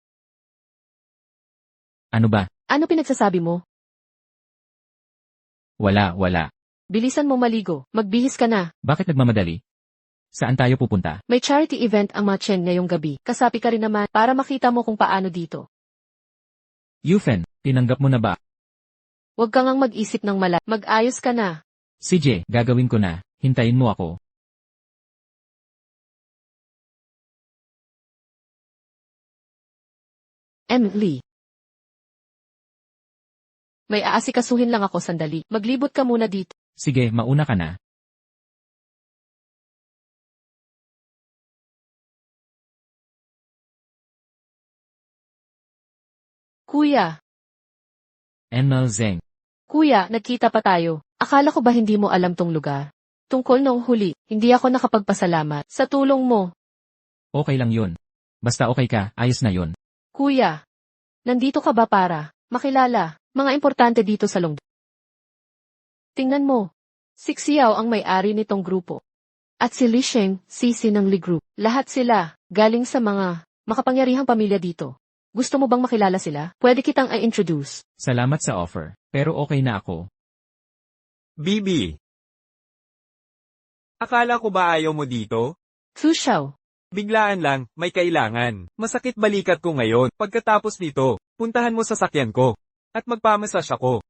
Ano ba? Ano pinagsasabi mo? Wala. Bilisan mo maligo. Magbihis ka na. Bakit nagmamadali? Saan tayo pupunta? May charity event ang mga Chen ngayong gabi. Kasapi ka rin naman para makita mo kung paano dito. Yufen, tinanggap mo na ba? Huwag kang mag-isip ng mala. Mag-ayos ka na. CJ, gagawin ko na. Hintayin mo ako. Emily. May aasikasuhin lang ako sandali. Maglibot ka muna dito. Sige, mauna ka na. Kuya, Enmal Zeng. kuya, nagkita pa tayo. Akala ko ba hindi mo alam tong lugar? Tungkol noong huli, hindi ako nakapagpasalamat sa tulong mo. Okay lang yun. Basta okay ka, ayos na yun. Kuya, nandito ka ba para makilala mga importante dito sa Longdo? Tingnan mo, si Xiao ang may-ari nitong grupo. At si Li Sheng, sisi ng Li Group. Lahat sila galing sa mga makapangyarihang pamilya dito. Gusto mo bang makilala sila? Pwede kitang i-introduce. Salamat sa offer. Pero okay na ako. Bibi. Akala ko ba ayaw mo dito? Fu Xiao, Biglaan lang, may kailangan. Masakit balikat ko ngayon. Pagkatapos nito, puntahan mo sa sakyan ko. At magpamassage ako.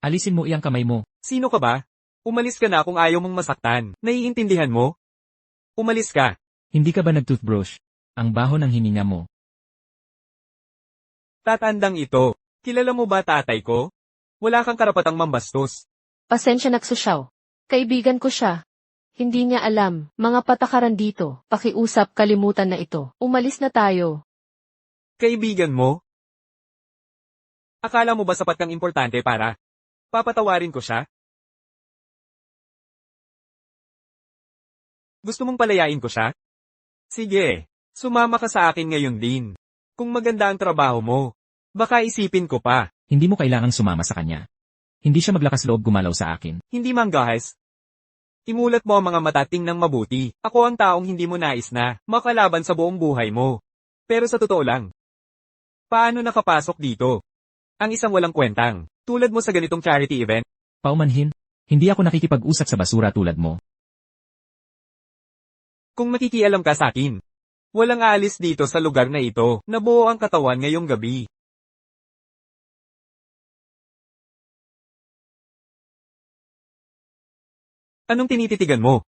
Alisin mo iyang kamay mo. Sino ka ba? Umalis ka na kung ayaw mong masaktan. Naiintindihan mo? Umalis ka. Hindi ka ba nag-toothbrush? Ang baho ng hininga mo. Tatandang ito. Kilala mo ba tatay ko? Wala kang karapatang mambastos. pasensya na Fu Xiao. Kaibigan ko siya. Hindi niya alam, mga patakaran dito. Pakiusap, kalimutan na ito. Umalis na tayo. Kaibigan mo? Akala mo ba sapat kang importante para papatawarin ko siya? Gusto mong palayain ko siya? Sige, sumama ka sa akin ngayon din. Kung maganda ang trabaho mo, baka isipin ko pa. Hindi mo kailangang sumama sa kanya. Hindi siya maglakas loob gumalaw sa akin. Hindi manggahas. Imulat mo ang mga mata tingnang mabuti. Ako ang taong hindi mo nais na makalaban sa buong buhay mo. Pero sa totoo lang, paano nakapasok dito? Ang isang walang kwentang, tulad mo sa ganitong charity event? Paumanhin, hindi ako nakikipag-usap sa basura tulad mo. Kung makikialam ka sa akin, walang aalis dito sa lugar na ito, nabuo ang katawan ngayong gabi. Anong tinititigan mo?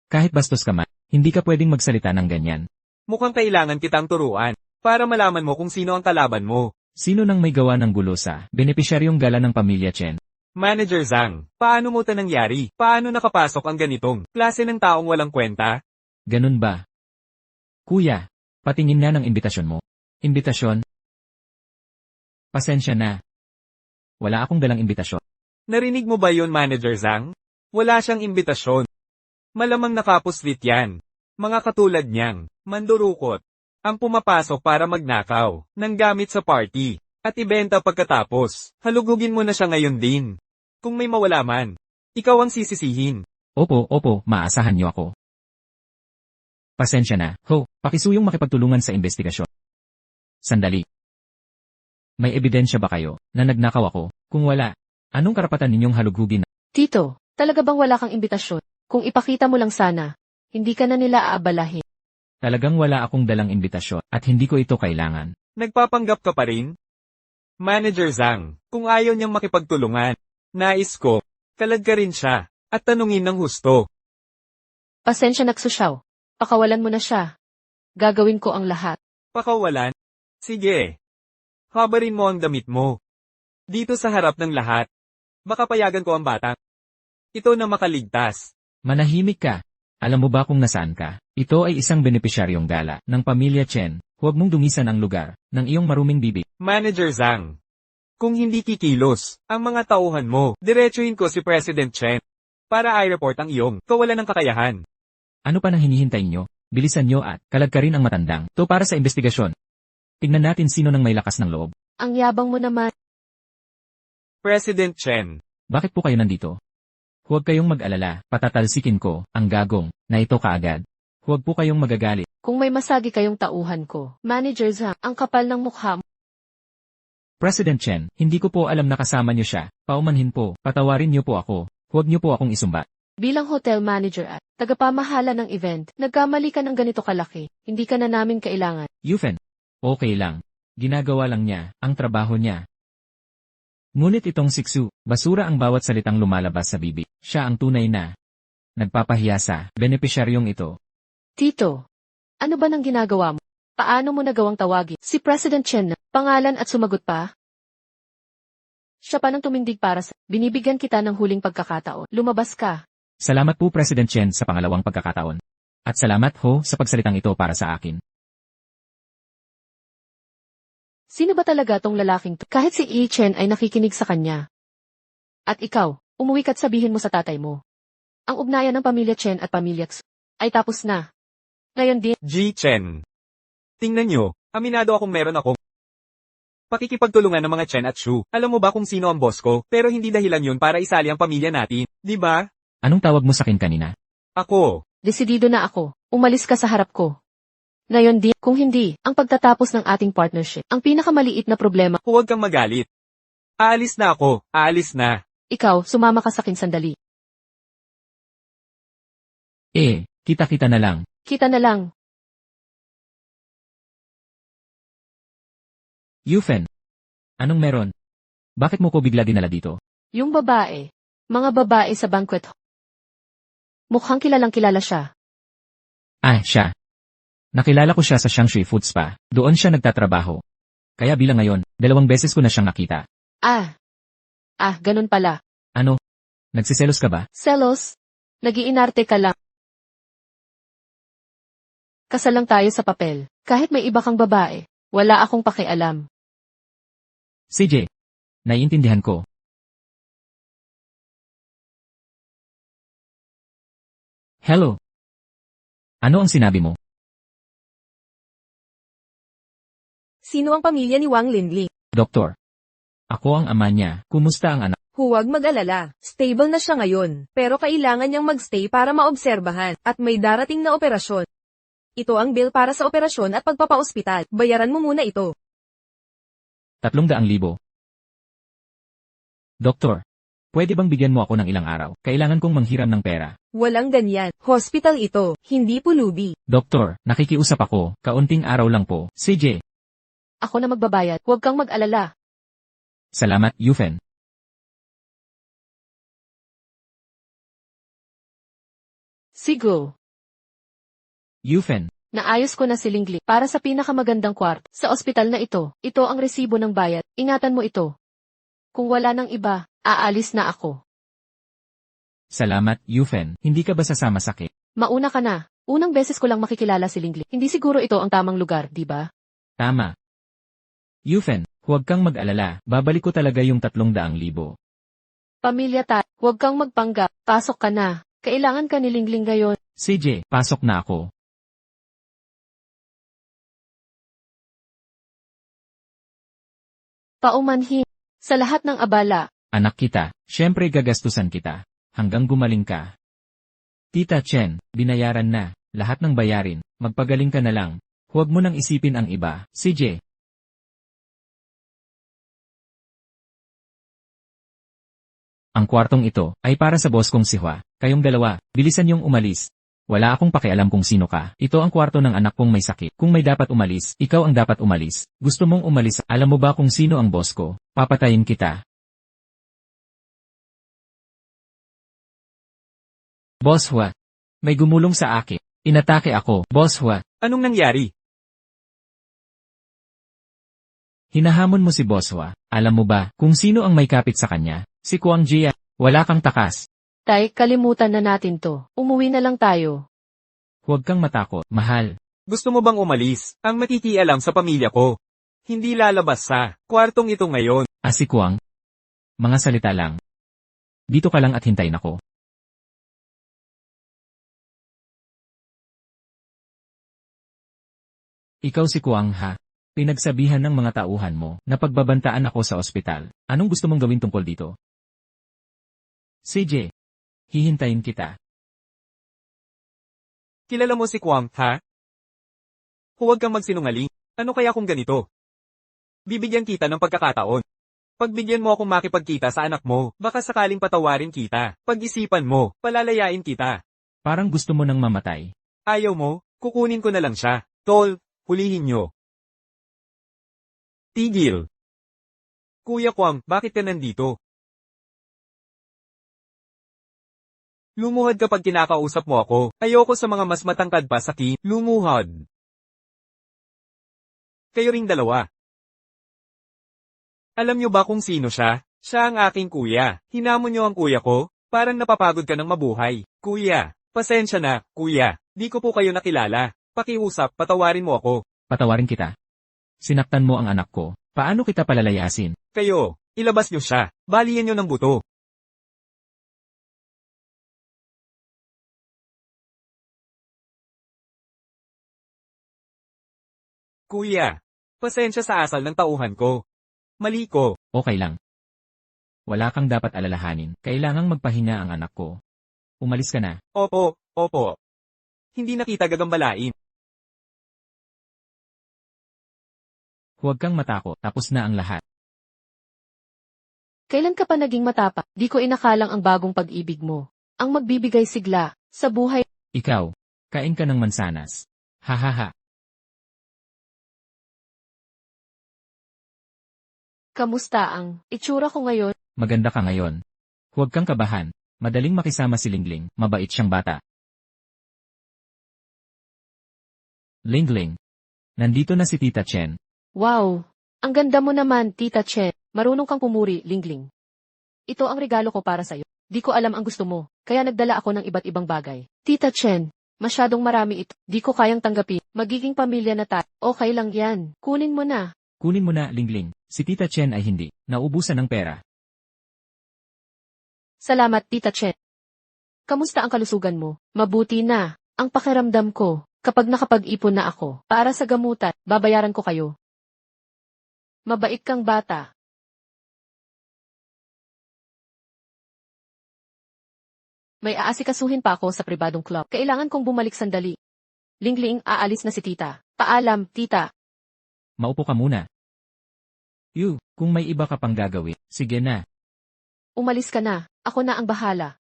Kahit bastos ka man, hindi ka pwedeng magsalita ng ganyan. Mukhang kailangan kitang turuan, para malaman mo kung sino ang kalaban mo. Sino nang may gawa ng gulo sa benepisyaryong gala ng pamilya Chen? Manager Zhang, paano mo ito nangyari? Paano nakapasok ang ganitong klase ng taong walang kwenta? Ganun ba? Kuya, patingin na ng imbitasyon mo. Imbitasyon? Pasensya na. Wala akong dalang imbitasyon. Narinig mo ba yon, Manager Zhang? Wala siyang imbitasyon. Malamang nakapuslit yan. Mga katulad niyang, mandurukot, ang pumapasok para magnakaw, ng gamit sa party, at ibenta pagkatapos, halugugin mo na siya ngayon din. Kung may mawala man, ikaw ang sisisihin. Opo, maasahan niyo ako. Pasensya na. Ho, pakisuyong makipagtulungan sa investigasyon. Sandali. May ebidensya ba kayo na nagnakaw ako? Kung wala, anong karapatan ninyong halugugin? Tito, talaga bang wala kang imbitasyon? Kung ipakita mo lang sana, hindi ka na nila aabalahin. Talagang wala akong dalang imbitasyon at hindi ko ito kailangan. Nagpapanggap ka pa rin? Manager Zhang, kung ayaw niyang makipagtulungan, nais ko, kalad ka rin siya, at tanungin ng husto. Pasensya na Fu Xiao. Pakawalan mo na siya. Gagawin ko ang lahat. Pakawalan? Sige. Habarin mo ang damit mo. Dito sa harap ng lahat. Baka payagan ko ang bata. Ito na makaligtas. Manahimik ka. Alam mo ba kung nasaan ka? Ito ay isang benepisyaryong gala ng pamilya Chen. Huwag mong dungisan ang lugar ng iyong maruming bibig. Manager Zhang, kung hindi kikilos ang mga tauhan mo, diretsuhin ko si President Chen para i-report ang iyong kawalan ng kakayahan. Ano pa nang hinihintay nyo? Bilisan nyo at kalag ka rin ang matandang. To para sa investigasyon. Tignan natin sino nang may lakas ng loob. Ang yabang mo naman. President Chen, Bakit po kayo nandito? Huwag kayong mag-alala, patatalsikin ko ang gagong na ito kaagad. Huwag po kayong magagalit. Kung may masagi kayong tauhan ko, Manager Zhang, ang kapal ng mukha mo. President Chen, hindi ko po alam na kasama niyo siya. Paumanhin po, patawarin niyo po ako. Huwag niyo po akong isumba. Bilang hotel manager at tagapamahala ng event, nagkamali ka ng ganito kalaki. Hindi ka na namin kailangan. Yufen. Okay lang. Ginagawa lang niya ang trabaho niya. Ngunit itong siksu, basura ang bawat salitang lumalabas sa bibig. Siya ang tunay na nagpapahiya sa benepisyaryong ito. Tito, ano ba nang ginagawa mo? Paano mo nagawang tawagin si President Chen na pangalan at sumagot pa? Siya pa nang tumindig para sa binibigyan kita ng huling pagkakataon. Lumabas ka. Salamat po President Chen sa pangalawang pagkakataon. At salamat ho sa pagsalitang ito para sa akin. Sino ba talaga tong lalaking to? Kahit si Yi Chen ay nakikinig sa kanya. At ikaw, umuwi ka't sabihin mo sa tatay mo. Ang ugnayan ng pamilya Chen at pamilya Xu ay tapos na. Ngayon din, Ji Chen. Tingnan nyo, aminado akong meron akong pakikipagtulungan ng mga Chen at Xu. Alam mo ba kung sino ang boss ko? Pero hindi dahilan yun para isali ang pamilya natin, di ba? Anong tawag mo sa akin kanina? Ako. desidido na ako. Umalis ka sa harap ko. Ngayon din, kung hindi, ang pagtatapos ng ating partnership, ang pinakamaliit na problema, Huwag kang magalit. Aalis na ako, aalis na. ikaw, sumama ka sa akin sandali. Kita-kita na lang. Kita na lang. Yufen. Anong meron? Bakit mo ko bigla dinala dito? Yung babae. Mga babae sa banquet hall. Mukhang kilalang kilala siya. Siya. Nakilala ko siya sa Shangshui Food Spa. Doon siya nagtatrabaho. Kaya bilang ngayon, 2 beses ko na siyang nakita. Ganun pala. Ano? Nagsiselos ka ba? Selos? Nagiinarte ka lang. Kasal lang tayo sa papel. Kahit may iba kang babae, wala akong pakialam. CJ. Naiintindihan ko. Hello. Ano ang sinabi mo? Sino ang pamilya ni Wang Linling? Doktor. Ako ang ama niya. Kumusta ang anak? Huwag mag-alala. Stable na siya ngayon. Pero kailangan niyang magstay para maobserbahan. At may darating na operasyon. Ito ang bill para sa operasyon at pagpapaospital. Bayaran mo muna ito. 300,000. Doktor. Pwede bang bigyan mo ako ng ilang araw? Kailangan kong manghiram ng pera. Walang ganyan. Hospital ito. Hindi pulubi. Doktor, nakikiusap ako. Kaunting araw lang po. CJ. Ako na magbabayad. Huwag kang mag-alala. Salamat, Yufen. Sigo. Yufen. Naayos ko na si Lingli para sa pinakamagandang kwarto sa ospital na ito. Ito ang resibo ng bayad. Ingatan mo ito. Kung wala ng iba, aalis na ako. Salamat, Yufen. Hindi ka ba sasama sa cake? Mauna ka na. Unang beses ko lang makikilala si Lingli. Hindi siguro ito ang tamang lugar, di ba? Tama. Yufen, huwag kang mag-alala. Babalik ko talaga yung 300,000. Pamilya tayo. Huwag kang magpanggap. Pasok ka na. Kailangan ka ni Lingling ngayon. CJ, pasok na ako. Paumanhin. Sa lahat ng abala. Anak kita, syempre gagastusan kita. Hanggang gumaling ka. Tita Chen, binayaran na. Lahat ng bayarin. Magpagaling ka na lang. Huwag mo nang isipin ang iba. CJ. Ang kwartong ito ay para sa boss kong si Hua. Kayong dalawa, bilisan yung umalis. Wala akong pakialam kung sino ka. Ito ang kwarto ng anak kong may sakit. Kung may dapat umalis, ikaw ang dapat umalis. Gusto mong umalis, alam mo ba kung sino ang boss ko? Papatayin kita. Boss Hua. May gumulong sa akin. Inatake ako. Boss Hua. Anong nangyari? Hinahamon mo si Boss Hua. Alam mo ba kung sino ang may kapit sa kanya? Si Kuang Jia. Wala kang takas. Tay, kalimutan na natin to. Umuwi na lang tayo. Huwag kang matakot, mahal. Gusto mo bang umalis? Ang makikialam sa pamilya ko. Hindi lalabas sa kwartong ito ngayon. Si Kuang. Mga salita lang. Dito ka lang at hintayin ako. Ikaw si Kuang ha? Pinagsabihan ng mga tauhan mo na pagbabantaan ako sa ospital. Anong gusto mong gawin tungkol dito? CJ. Hihintayin kita. Kilala mo si Kwang, ha? Huwag kang magsinungaling. Ano kaya kung ganito? Bibigyan kita ng pagkakataon. Pagbigyan mo akong makipagkita sa anak mo, baka sakaling patawarin kita. Pag-isipan mo, palalayain kita. Parang gusto mo nang mamatay. Ayaw mo, kukunin ko na lang siya. Tol, hulihin nyo. Tigil. Kuya Kwang, bakit ka nandito? Lumuhod kapag kinakausap mo ako. Ayoko sa mga mas matangkad pa sa lumuhod. Kayo ring dalawa. Alam niyo ba kung sino siya? Siya ang aking kuya. Hinamon niyo ang kuya ko? Parang napapagod ka ng mabuhay. Kuya, pasensya na, kuya. Di ko po kayo nakilala. Pakiusap, patawarin mo ako. Patawarin kita. Sinaktan mo ang anak ko. Paano kita palalayasin? Kayo, ilabas niyo siya. Baliyan niyo ng buto. Kuya, pasensya sa asal ng tauhan ko. Mali ko. Okay lang. Wala kang dapat alalahanin. Kailangang magpahinga ang anak ko. Umalis ka na. Opo, opo. Hindi na kita gagambalain. Huwag kang matakot. Tapos na ang lahat. Kailan ka pa naging matapa? Di ko inakalang ang bagong pag-ibig mo. Ang magbibigay sigla sa buhay. Ikaw, kain ka ng mansanas. Hahaha. Kamusta ang itsura ko ngayon? Maganda ka ngayon. Huwag kang kabahan. Madaling makisama si Lingling. Mabait siyang bata. Lingling. Nandito na si Tita Chen. Wow! Ang ganda mo naman, Tita Chen. Marunong kang pumuri, Lingling. Ito ang regalo ko para sa'yo. Di ko alam ang gusto mo, kaya nagdala ako ng iba't ibang bagay. Tita Chen, masyadong marami ito. Di ko kayang tanggapin. Magiging pamilya na tayo. Okay lang yan. Kunin mo na. Kunin mo na, Lingling. Si Tita Chen ay hindi. Naubusan ng pera. Salamat, Tita Chen. Kamusta ang kalusugan mo? Mabuti na. Ang pakiramdam ko, kapag nakapag-ipon na ako, para sa gamutan, babayaran ko kayo. Mabait kang bata. May aasikasuhin pa ako sa pribadong club. Kailangan kong bumalik sandali. Lingling, aalis na si tita. Paalam, tita. Maupo ka muna. Kung may iba ka pang gagawin, sige na. Umalis ka na. Ako na ang bahala.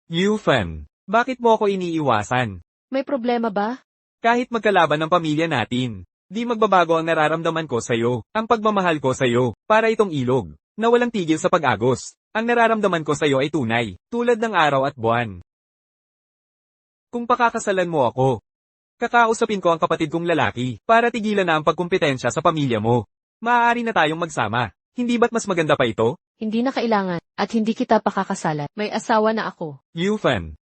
Yufan, bakit mo ako iniiwasan? May problema ba? Kahit magkalaban ng pamilya natin, di magbabago ang nararamdaman ko sa'yo, ang pagmamahal ko sa'yo, para itong ilog, na walang tigil sa pag-agos. Ang nararamdaman ko sa'yo ay tunay, tulad ng araw at buwan. Kung pakakasalan mo ako, kakausapin ko ang kapatid kong lalaki, para tigilan na ang pagkumpetensya sa pamilya mo. Maaari na tayong magsama. Hindi ba't mas maganda pa ito? Hindi na kailangan, at hindi kita pakakasalan. May asawa na ako. Yufan.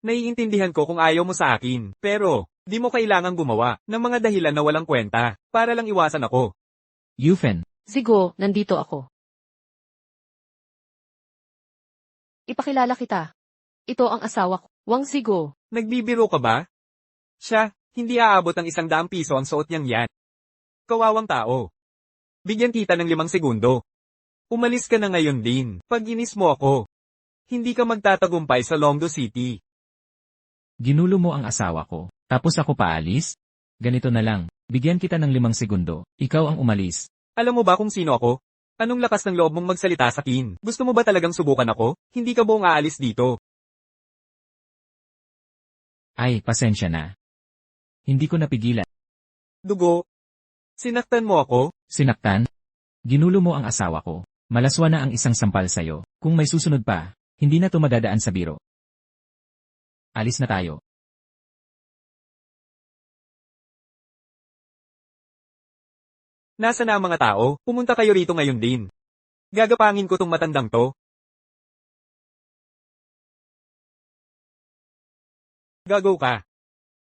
Naiintindihan ko kung ayaw mo sa akin, pero, di mo kailangang gumawa ng mga dahilan na walang kwenta, para lang iwasan ako. Yufen, Zigo, nandito ako. Ipakilala kita. Ito ang asawa ko, Wang Zigo. Nagbibiro ka ba? Siya, hindi aabot ng 100 piso ang suot niyang yan. Kawawang tao. Bigyan kita ng 5 segundo. Umalis ka na ngayon din. Pag inis mo ako, hindi ka magtatagumpay sa Longdo City. ginulo mo ang asawa ko. Tapos ako paalis? Ganito na lang, bigyan kita ng 5 segundo. Ikaw ang umalis. Alam mo ba kung sino ako? Anong lakas ng loob mong magsalita sa akin? Gusto mo ba talagang subukan ako? Hindi ka buong aalis dito. Ay, pasensya na. Hindi ko napigilan. Dugo. Sinaktan mo ako? Sinaktan? Ginulo mo ang asawa ko. Malaswa na ang isang sampal sa'yo. Kung may susunod pa, hindi na to madadaan sa biro. Alis na tayo. Nasa na ang mga tao? Pumunta kayo rito ngayon din. Gagapangin ko tong matandang to. Gagaw ka.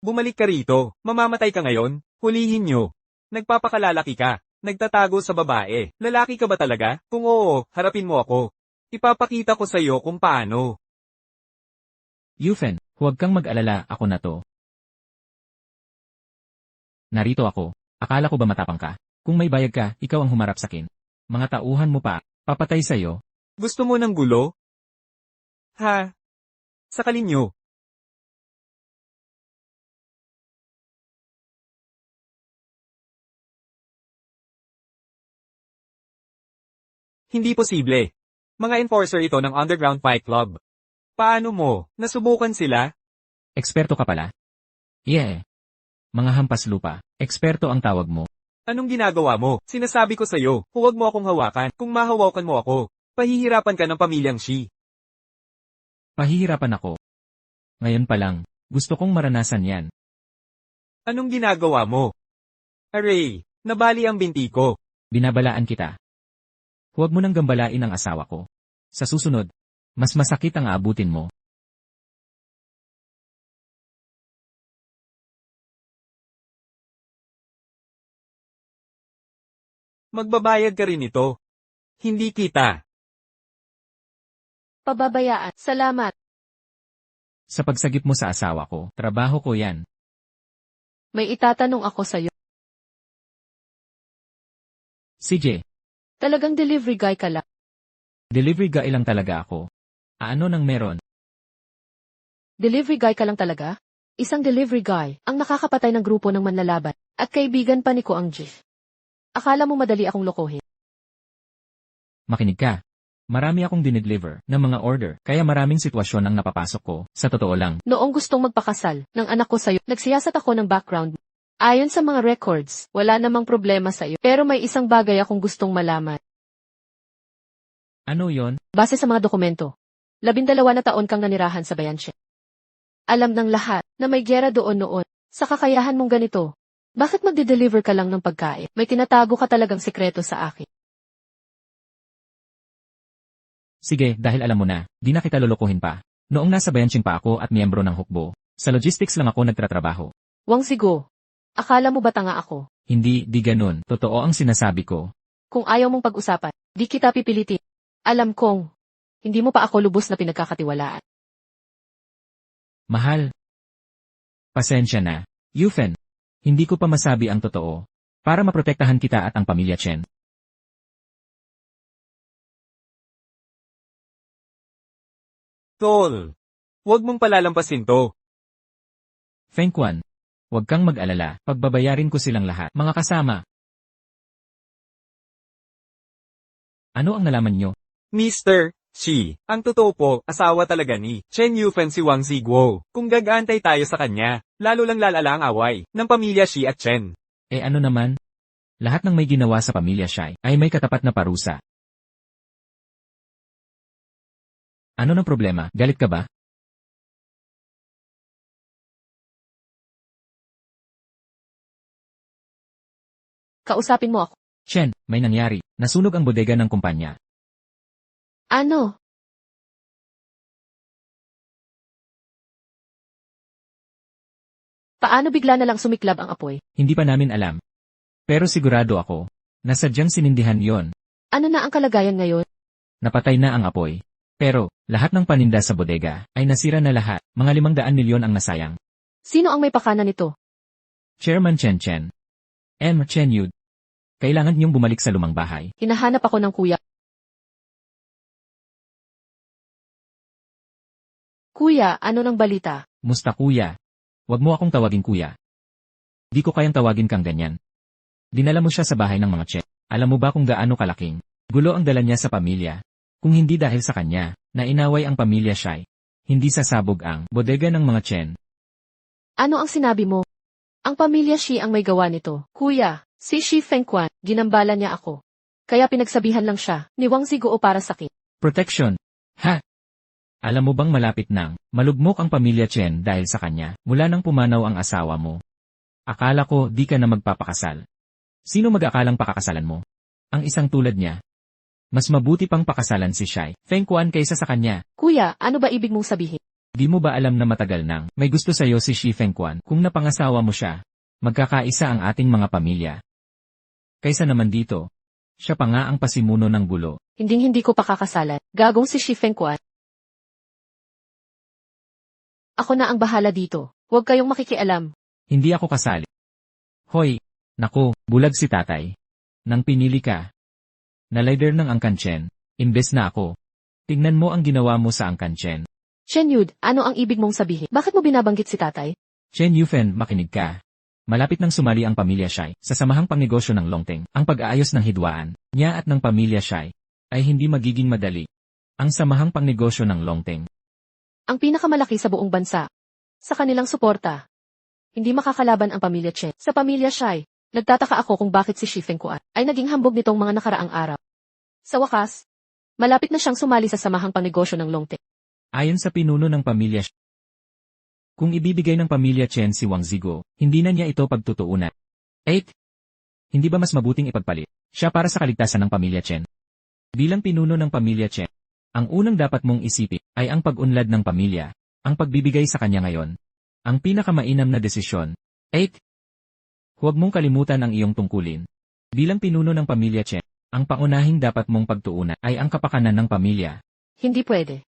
Bumalik ka rito. Mamamatay ka ngayon. Hulihin nyo. Nagpapakalalaki ka. Nagtatago sa babae. Lalaki ka ba talaga? Kung oo, harapin mo ako. Ipapakita ko sa iyo kung paano. Yufen, huwag kang mag-alala, ako na to. Narito ako. Akala ko ba matapang ka? Kung may bayag ka, ikaw ang humarap sa akin. Mga tauhan mo pa, papatay sa'yo. Gusto mo ng gulo? Ha? Sakalin nyo. Hindi posible. Mga enforcer ito ng Underground Fight Club. Paano mo? Nasubukan sila? Eksperto ka pala? Yeah. Mga hampas lupa, eksperto ang tawag mo. Anong ginagawa mo? Sinasabi ko sa'yo, huwag mo akong hawakan. Kung mahawakan mo ako, pahihirapan ka ng pamilyang Shi. Pahihirapan ako. Ngayon pa lang, gusto kong maranasan yan. Anong ginagawa mo? Aray, nabali ang binti ko. Binabalaan kita. Huwag mo nang gambalain ang asawa ko. Sa susunod, mas masakit ang aabutin mo. Magbabayad ka rin ito. Hindi kita. Pababayaan. Salamat. Sa pagsagip mo sa asawa ko, trabaho ko yan. May itatanong ako sa'yo. CJ, Talagang delivery guy ka lang. delivery guy lang talaga ako. Ano nang meron? Delivery guy ka lang talaga? Isang delivery guy, ang nakakapatay ng grupo ng manlalaban, at kaibigan pa ni Ko ang Jeff. Akala mo madali akong lokohin? Makinig ka. Marami akong dinideliver ng mga order, kaya maraming sitwasyon ang napapasok ko. Sa totoo lang, Noong gustong magpakasal ng anak ko sa'yo, nagsiyasat ako ng background. Ayon sa mga records, wala namang problema sa'yo. Pero may isang bagay akong gustong malaman. ano yon? Base sa mga dokumento, 12 na taon kang nanirahan sa Bayanshe. Alam ng lahat na may gyera doon noon. Sa kakayahan mong ganito, bakit magde-deliver ka lang ng pagkain? May tinatago ka talagang sikreto sa akin. Sige, dahil alam mo na, di na kita lolokohin pa. Noong nasa Bayansing pa ako at miyembro ng hukbo, sa logistics lang ako nagtatrabaho. Wang Sigo, akala mo ba tanga ako? Hindi, di ganun. Totoo ang sinasabi ko. Kung ayaw mong pag-usapan, di kita pipilitin. Alam kong, hindi mo pa ako lubos na pinagkakatiwalaan. Mahal. Pasensya na. Yufen. Hindi ko pa masabi ang totoo. Para maprotektahan kita at ang pamilya Chen. Tol, huwag mong palalampasin to. Feng Quan. Huwag kang mag-alala. Pagbabayarin ko silang lahat. Mga kasama. Ano ang nalaman nyo? Mr. Shi, ang totoo po, asawa talaga ni Chen Yufen si Wang Ziguo. Kung gagaantay tayo sa kanya, lalo lang lalala ang away ng pamilya Shi at Chen. Ano naman? Lahat ng may ginawa sa pamilya Shai ay may katapat na parusa. Ano ng problema? Galit ka ba? Kausapin mo ako. Chen, may nangyari. Nasunog ang bodega ng kumpanya. Ano? Paano bigla na lang sumiklab ang apoy? Hindi pa namin alam. Pero sigurado ako, na sadyang sinindihan yon. Ano na ang kalagayan ngayon? Napatay na ang apoy. Pero, lahat ng paninda sa bodega ay nasira na lahat. Mga 500 milyon ang nasayang. Sino ang may pakana nito? Chairman Chen Chen. Chen Yud. Kailangan niyong bumalik sa lumang bahay. Hinahanap ako ng kuya. Kuya, ano ng balita? Musta kuya? Huwag mo akong tawagin kuya. Di ko kayang tawagin kang ganyan. Dinala mo siya sa bahay ng mga Che. Alam mo ba kung gaano kalaking gulo ang dala niya sa pamilya? Kung hindi dahil sa kanya, na inaway ang pamilya Shai, hindi sasabog ang bodega ng mga Chen. Ano ang sinabi mo? Ang pamilya Shi ang may gawa nito. Kuya, si Shi Fengquan, ginambala niya ako. Kaya pinagsabihan lang siya, ni Wang Ziguo para sakin. Protection. Ha? Alam mo bang malapit nang malugmok ang pamilya Chen dahil sa kanya mula nang pumanaw ang asawa mo? Akala ko di ka na magpapakasal. Sino mag-akalang pakakasalan mo? Ang isang tulad niya. Mas mabuti pang pakasalan si Shai Fengquan kaysa sa kanya. Kuya, ano ba ibig mong sabihin? Di mo ba alam na matagal nang may gusto sa'yo si Shi Fengquan? Kung napangasawa mo siya, magkakaisa ang ating mga pamilya. Kaysa naman dito, siya pa nga ang pasimuno ng gulo. Hinding-hindi ko pakakasalan. Gagong si Shi Fengquan. Ako na ang bahala dito. Huwag kayong makikialam. Hindi ako kasali. Hoy, naku, bulag si tatay. Nang pinili ka. Nalider ng Angkan Chen, imbes na ako. Tingnan mo ang ginawa mo sa Angkan Chen. Chen Yud, ano ang ibig mong sabihin? Bakit mo binabanggit si tatay? Chen Yufen, makinig ka. Malapit nang sumali ang pamilya Shai sa samahang pangnegosyo ng Longteng. Ang pag-aayos ng hidwaan niya at ng pamilya Shai ay hindi magiging madali. Ang samahang pangnegosyo ng Longteng. Ang pinakamalaki sa buong bansa. Sa kanilang suporta. Hindi makakalaban ang pamilya Chen. Sa pamilya Shai, nagtataka ako kung bakit si Shi Fengquan ay naging hambog nitong mga nakaraang araw. Sa wakas, malapit na siyang sumali sa samahang pangnegosyo ng Longteng. Ayon sa pinuno ng pamilya Shai, Kung ibibigay ng pamilya Chen si Wang Zigo, hindi na niya ito pagtutuunan. 8. Hindi ba mas mabuting ipagpalit siya para sa kaligtasan ng pamilya Chen? Bilang pinuno ng pamilya Chen, ang unang dapat mong isipin ay ang pag-unlad ng pamilya, ang pagbibigay sa kanya ngayon. Ang pinakamainam na desisyon. 8. Huwag mong kalimutan ang iyong tungkulin. Bilang pinuno ng pamilya Chen, ang pangunahing dapat mong pagtuunan ay ang kapakanan ng pamilya. Hindi pwede.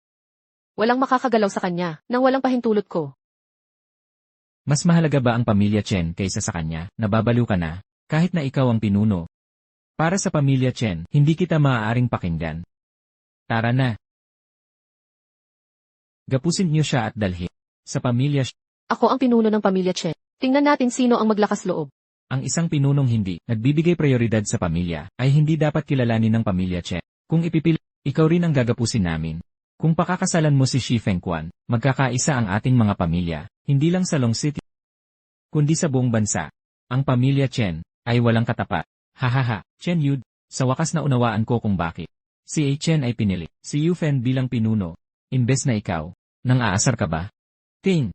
Walang makakagalaw sa kanya nang walang pahintulot ko. Mas mahalaga ba ang pamilya Chen kaysa sa kanya? Nababaliw ka na, kahit na ikaw ang pinuno. Para sa pamilya Chen, hindi kita maaaring pakinggan. Tara na. Gapusin niyo siya at dalhin. Sa pamilya Ako ang pinuno ng pamilya Chen. Tingnan natin sino ang maglakas loob. ang isang pinunong hindi nagbibigay prioridad sa pamilya ay hindi dapat kilalanin ng pamilya Chen. Kung ipipili, ikaw rin ang gagapusin namin. Kung pakakasalan mo si Shi Fengquan, magkakaisa ang ating mga pamilya, hindi lang sa Long City, kundi sa buong bansa. Ang pamilya Chen ay walang katapat. Hahaha, Chen Yud, sa wakas na unawaan ko kung bakit. Si A. Chen ay pinili, si Yu Fen bilang pinuno. Imbes na ikaw, nang aasar ka ba? Ting!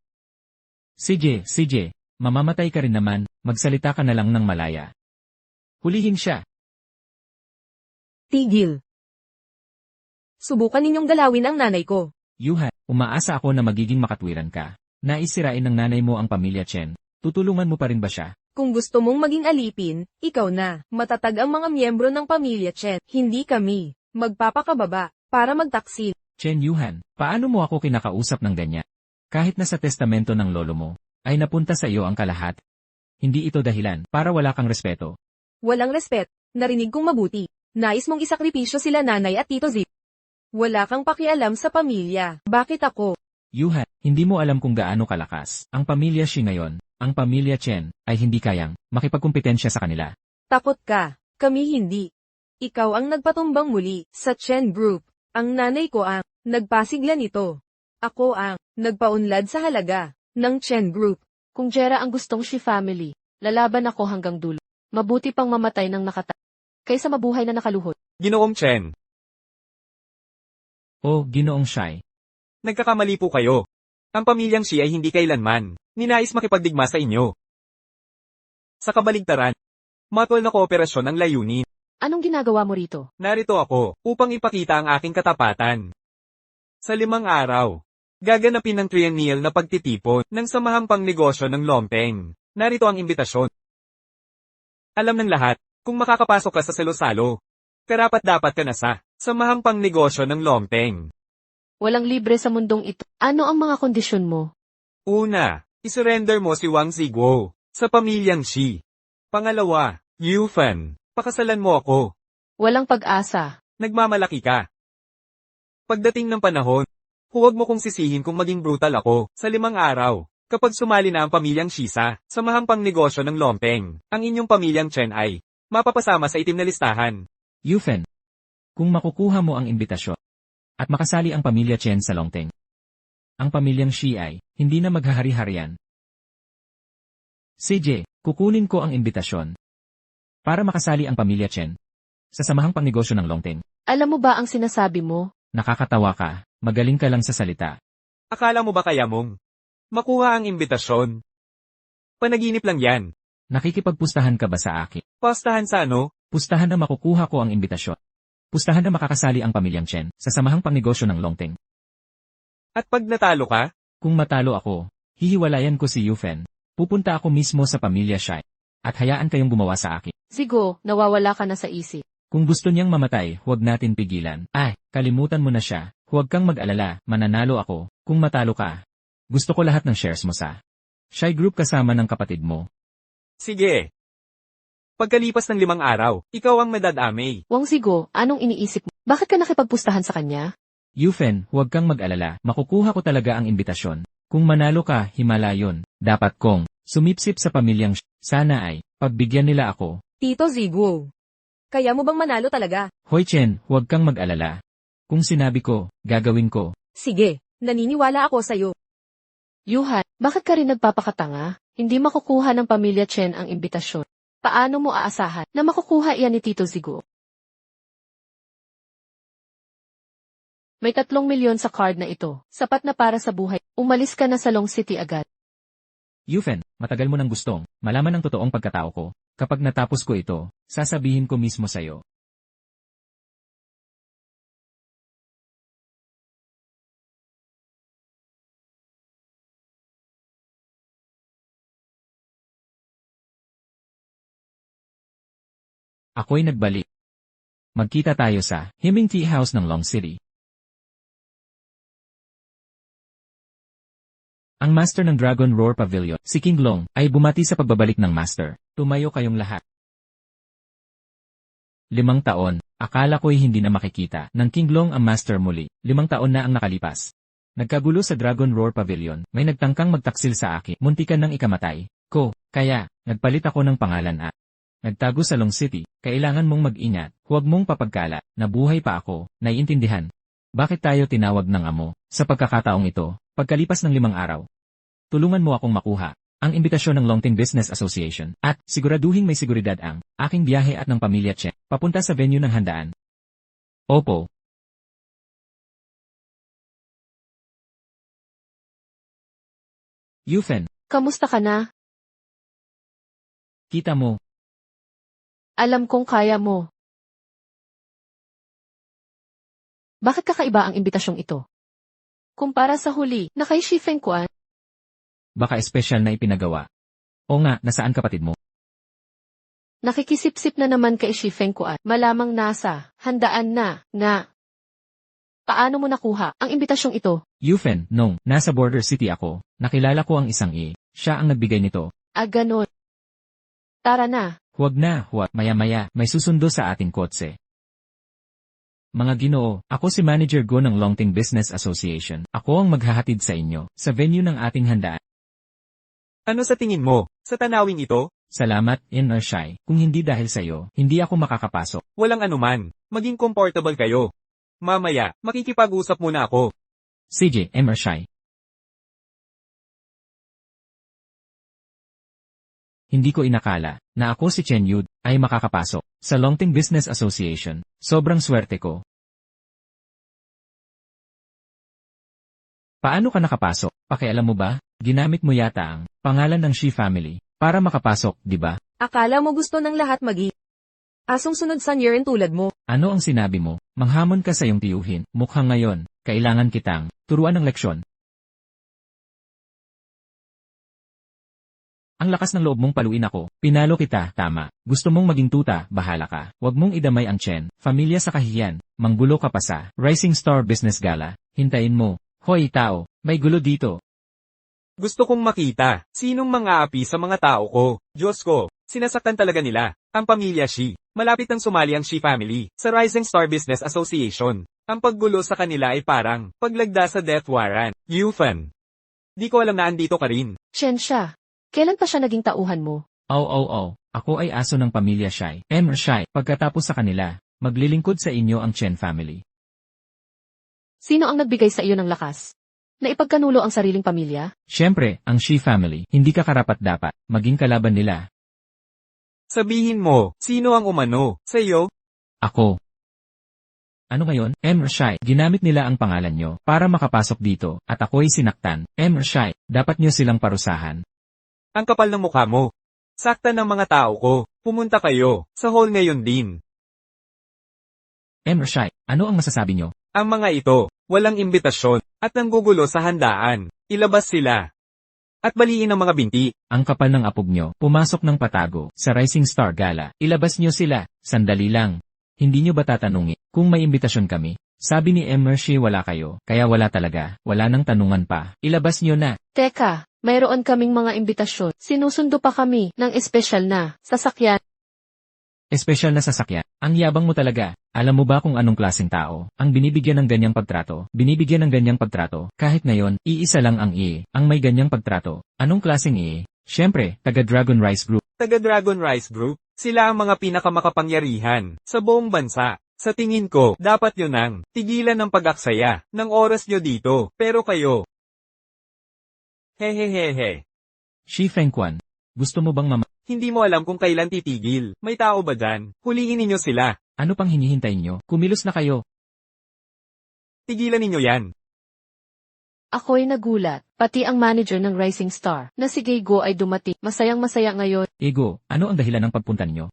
CJ, mamamatay ka rin naman, magsalita ka na lang ng malaya. Hulihin siya. Tigil. Subukan ninyong galawin ang nanay ko. Yuhan, umaasa ako na magiging makatwiran ka. Naisirain ng nanay mo ang pamilya Chen. Tutulungan mo pa rin ba siya? Kung gusto mong maging alipin, ikaw na. Matatag ang mga miyembro ng pamilya Chen, hindi kami. Magpapakababa, para magtaksil. Chen Yuhan, paano mo ako kinakausap ng ganyan? Kahit na sa testamento ng lolo mo, ay napunta sa iyo ang kalahat. Hindi ito dahilan para wala kang respeto. Walang respet, narinig kong mabuti. Nais mong isakripisyo sila nanay at tito Zip. Wala kang pakialam sa pamilya. Bakit ako? Yuhan, hindi mo alam kung gaano kalakas ang pamilya Shi ngayon. Ang pamilya Chen ay hindi kayang makipagkumpetensya sa kanila. Takot ka. Kami hindi. Ikaw ang nagpatumbang muli sa Chen Group. Ang nanay ko ang nagpasigla nito. Ako ang nagpaunlad sa halaga ng Chen Group. Kung Jera ang gustong Shi family, lalaban ako hanggang dulo. Mabuti pang mamatay ng kaysa mabuhay na nakaluhod. Ginoong Chen, O, Ginoong Shai. nagkakamali po kayo. Ang pamilyang Shi ay hindi kailanman ninais makipagdigma sa inyo. Sa kabaligtaran, matol na kooperasyon ang layunin. Anong ginagawa mo rito? Narito ako upang ipakita ang aking katapatan. Sa 5 araw, gaganapin ng triennial na pagtitipon ng samahang pangnegosyo ng Longpeng. Narito ang imbitasyon. Alam ng lahat, kung makakapasok ka sa salo-salo, karapat-dapat ka na sa samahang pangnegosyo ng Longpeng. Walang libre sa mundong ito. Ano ang mga kondisyon mo? Una, isurrender mo si Wang Ziguo sa pamilyang Shi. Pangalawa, Yu Fan, pakasalan mo ako. Walang pag-asa. Nagmamalaki ka. Pagdating ng panahon, huwag mo kong sisihin kung maging brutal ako sa 5 araw. Kapag sumali na ang pamilyang Shisa, samahang pangnegosyo ng Longpeng, ang inyong pamilyang Chen ay mapapasama sa itim na listahan. Yufen, kung makukuha mo ang imbitasyon at makasali ang pamilya Chen sa Longteng, ang pamilyang Shi ay hindi na maghahari-harian. CJ, kukunin ko ang imbitasyon para makasali ang pamilya Chen sa samahang pangnegosyo ng Longteng. Alam mo ba ang sinasabi mo? Nakakatawa ka, magaling ka lang sa salita. Akala mo ba kaya mong makuha ang imbitasyon? Panaginip lang yan. Nakikipagpustahan ka ba sa akin? Pastahan sa ano? Pustahan na makukuha ko ang imbitasyon. Pustahan na makakasali ang pamilyang Chen sa samahang pangnegosyo ng Longteng. At pag natalo ka, Kung matalo ako, hihiwalayan ko si Yufen. Pupunta ako mismo sa pamilya Shai at hayaan kayong gumawa sa akin. Sigo, nawawala ka na sa isip. Kung gusto niyang mamatay, huwag natin pigilan. Ay, kalimutan mo na siya. Huwag kang mag-alala, mananalo ako. Kung matalo ka, gusto ko lahat ng shares mo sa Shai Group kasama ng kapatid mo. sige. Pagkalipas ng 5 araw, ikaw ang madadamay. Wang Sigo, anong iniisip mo? Bakit ka nakipagpustahan sa kanya? Yufen, huwag kang mag-alala. Makukuha ko talaga ang imbitasyon. Kung manalo ka, himala yun. Dapat kong sumipsip sa pamilyang sana ay pagbigyan nila ako. Tito Ziguo. Kaya mo bang manalo talaga? Hoy Chen, huwag kang mag-alala. Kung sinabi ko, gagawin ko. Sige, naniniwala ako sa'yo. Yuhan, bakit ka rin nagpapakatanga? Hindi makukuha ng pamilya Chen ang imbitasyon. Paano mo aasahan na makukuha iyan ni Tito Zigo? May 3 milyon sa card na ito. Sapat na para sa buhay. Umalis ka na sa Long City agad. Yufen, matagal mo nang gustong malaman ang totoong pagkatao ko. Kapag natapos ko ito, sasabihin ko mismo sa'yo. Ako'y nagbalik. Magkita tayo sa Himing Tea House ng Long City. Ang master ng Dragon Roar Pavilion, si King Long, ay bumati sa pagbabalik ng master. Tumayo kayong lahat. 5 taon, akala ko'y hindi na makikita ng King Long ang master muli. 5 taon na ang nakalipas. Nagkagulo sa Dragon Roar Pavilion, may nagtangkang magtaksil sa akin, muntikan ng ikamatay ko, kaya, nagpalit ako ng pangalan at nagtago sa Long City. Kailangan mong mag-ingat, huwag mong papagkala, na buhay pa ako, naiintindihan. Bakit tayo tinawag ng amo? Sa pagkakataong ito, pagkalipas ng 5 araw, tulungan mo akong makuha ang imbitasyon ng Longting Business Association at siguraduhin may seguridad ang aking biyahe at ng pamilya Che papunta sa venue ng handaan. Opo. Yufen, Kamusta ka na? kita mo, Alam kong kaya mo. Bakit kakaiba ang imbitasyong ito? Kumpara sa huli, na kay Shifeng Kuan, baka espesyal na ipinagawa. O nga, nasaan kapatid mo? nakikisip-sip na naman kay Shifeng Kuan, malamang nasa, handaan na. Paano mo nakuha ang imbitasyong ito? Yufen, nung nasa border city ako, nakilala ko ang isang siya ang nagbigay nito. Ganon. Tara na. Huwag na, maya-maya, may susundo sa ating kotse. Mga Ginoo, ako si Manager Go ng Longting Business Association. Ako ang maghahatid sa inyo, sa venue ng ating handaan. Ano sa tingin mo, sa tanawing ito? Salamat, Shai. Kung hindi dahil sa'yo, hindi ako makakapasok. Walang anuman, maging comfortable kayo. Mamaya, makikipag-usap muna ako. CJ, Shai. Hindi ko inakala na ako si Chen Yud ay makakapasok sa Longting Business Association. Sobrang swerte ko. Paano ka nakapasok? Pakialam mo ba? Ginamit mo yata ang pangalan ng Shi family para makapasok, di ba? Akala mo gusto ng lahat asong sunod sa Niren tulad mo. Ano ang sinabi mo? Manghamon ka sa iyong tiyuhin. Mukhang ngayon, kailangan kitang turuan ng leksyon. Ang lakas ng loob mong paluin ako. Pinalo kita, tama. Gusto mong maging tuta, bahala ka. Huwag mong idamay ang Chen, pamilya sa kahiyan. Manggulo ka pa sa Rising Star Business Gala. Hintayin mo. Hoy tao, may gulo dito. Gusto kong makita, sinong mang-aapi sa mga tao ko. Diyos ko, sinasaktan talaga nila. Ang pamilya Shi. Malapit nang sumali ang Shi family sa Rising Star Business Association. Ang paggulo sa kanila ay parang paglagda sa death warrant. Yufen. Di ko alam na andito ka rin. Chen siya. Kailan pa siya naging tauhan mo? Ako ay aso ng pamilya Shai. Shai, pagkatapos sa kanila, maglilingkod sa inyo ang Chen family. Sino ang nagbigay sa iyo ng lakas? Na ipagkanulo ang sariling pamilya? Siyempre, ang Shi family, hindi ka karapat-dapat maging kalaban nila. Sabihin mo, sino ang umano sa iyo? Ako. Ano ngayon? Shai, ginamit nila ang pangalan nyo para makapasok dito, at ako'y sinaktan. Shai, dapat nyo silang parusahan. Ang kapal ng mukha mo. Saktan ng mga tao ko. Pumunta kayo sa hall ngayon din. Shai, ano ang masasabi nyo? Ang mga ito, walang imbitasyon, at nanggugulo sa handaan. Ilabas sila. At baliin ang mga binti. Ang kapal ng apog nyo, pumasok ng patago sa Rising Star Gala. Ilabas nyo sila. Sandali lang. Hindi nyo ba tatanungin kung may imbitasyon kami? Sabi ni Shai wala kayo, kaya wala talaga. Wala nang tanungan pa. Ilabas nyo na. Teka, mayroon kaming mga imbitasyon. Sinusundo pa kami ng espesyal na sasakyan. Espesyal na sasakyan. Ang yabang mo talaga. Alam mo ba kung anong klaseng tao ang binibigyan ng ganyang pagtrato? Binibigyan ng ganyang pagtrato. Kahit ngayon, iisa lang ang ang may ganyang pagtrato. Anong klaseng Siyempre, taga Dragon Rice Group. Taga Dragon Rice Group, sila ang mga pinakamakapangyarihan sa buong bansa. Sa tingin ko, dapat yun ang tigilan ng pag-aksaya ng oras nyo dito. Pero kayo. Hehehehe. Shi Fengquan, gusto mo bang Hindi mo alam kung kailan titigil. May tao ba dyan? Huliin ninyo sila. Ano pang hinihintay nyo? Kumilos na kayo. Tigilan ninyo yan. Ako'y nagulat, pati ang manager ng Rising Star, na si Gaygo ay dumating. Masayang-masaya ngayon. Ego, ano ang dahilan ng pagpunta ninyo?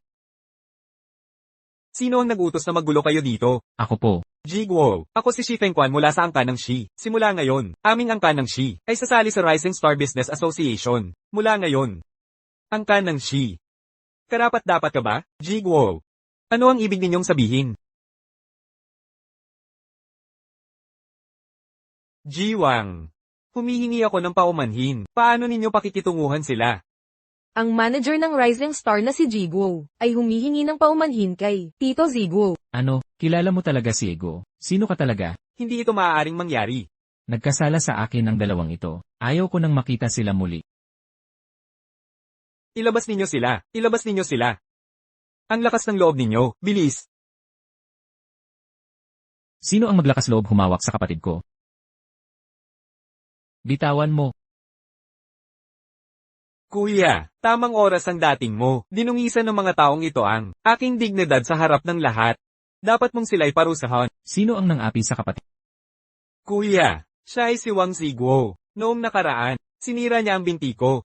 Sino ang nag-utos na magulo kayo dito? Ako po. Jiguo, ako si Shi Fengquan mula sa Angkan ng Shi. Simula ngayon, aming Angkan ng Shi ay sasali sa Rising Star Business Association. Mula ngayon, Angkan ng Shi. Karapat-dapat ka ba, Jiguo? Ano ang ibig ninyong sabihin? Jiwang, humihingi ako ng paumanhin. Paano ninyo pakikitunguhan sila? Ang manager ng Rising Star na si Jiguo ay humihingi ng paumanhin kay Tito Ziguo. Ano, kilala mo talaga si Ego? Sino ka talaga? Hindi ito maaaring mangyari. Nagkasala sa akin ang dalawang ito. Ayaw ko nang makita sila muli. Ilabas ninyo sila. Ilabas ninyo sila. Ang lakas ng loob ninyo. Bilis. Sino ang maglakas loob humawak sa kapatid ko? Bitawan mo. Kuya, tamang oras ang dating mo. Dinungisan ng mga taong ito ang aking dignidad sa harap ng lahat. Dapat mong sila'y parusahan. Sino ang nang-api sa kapatid? Kuya, siya ay si Wang Ziguo. Noong nakaraan, sinira niya ang binti ko.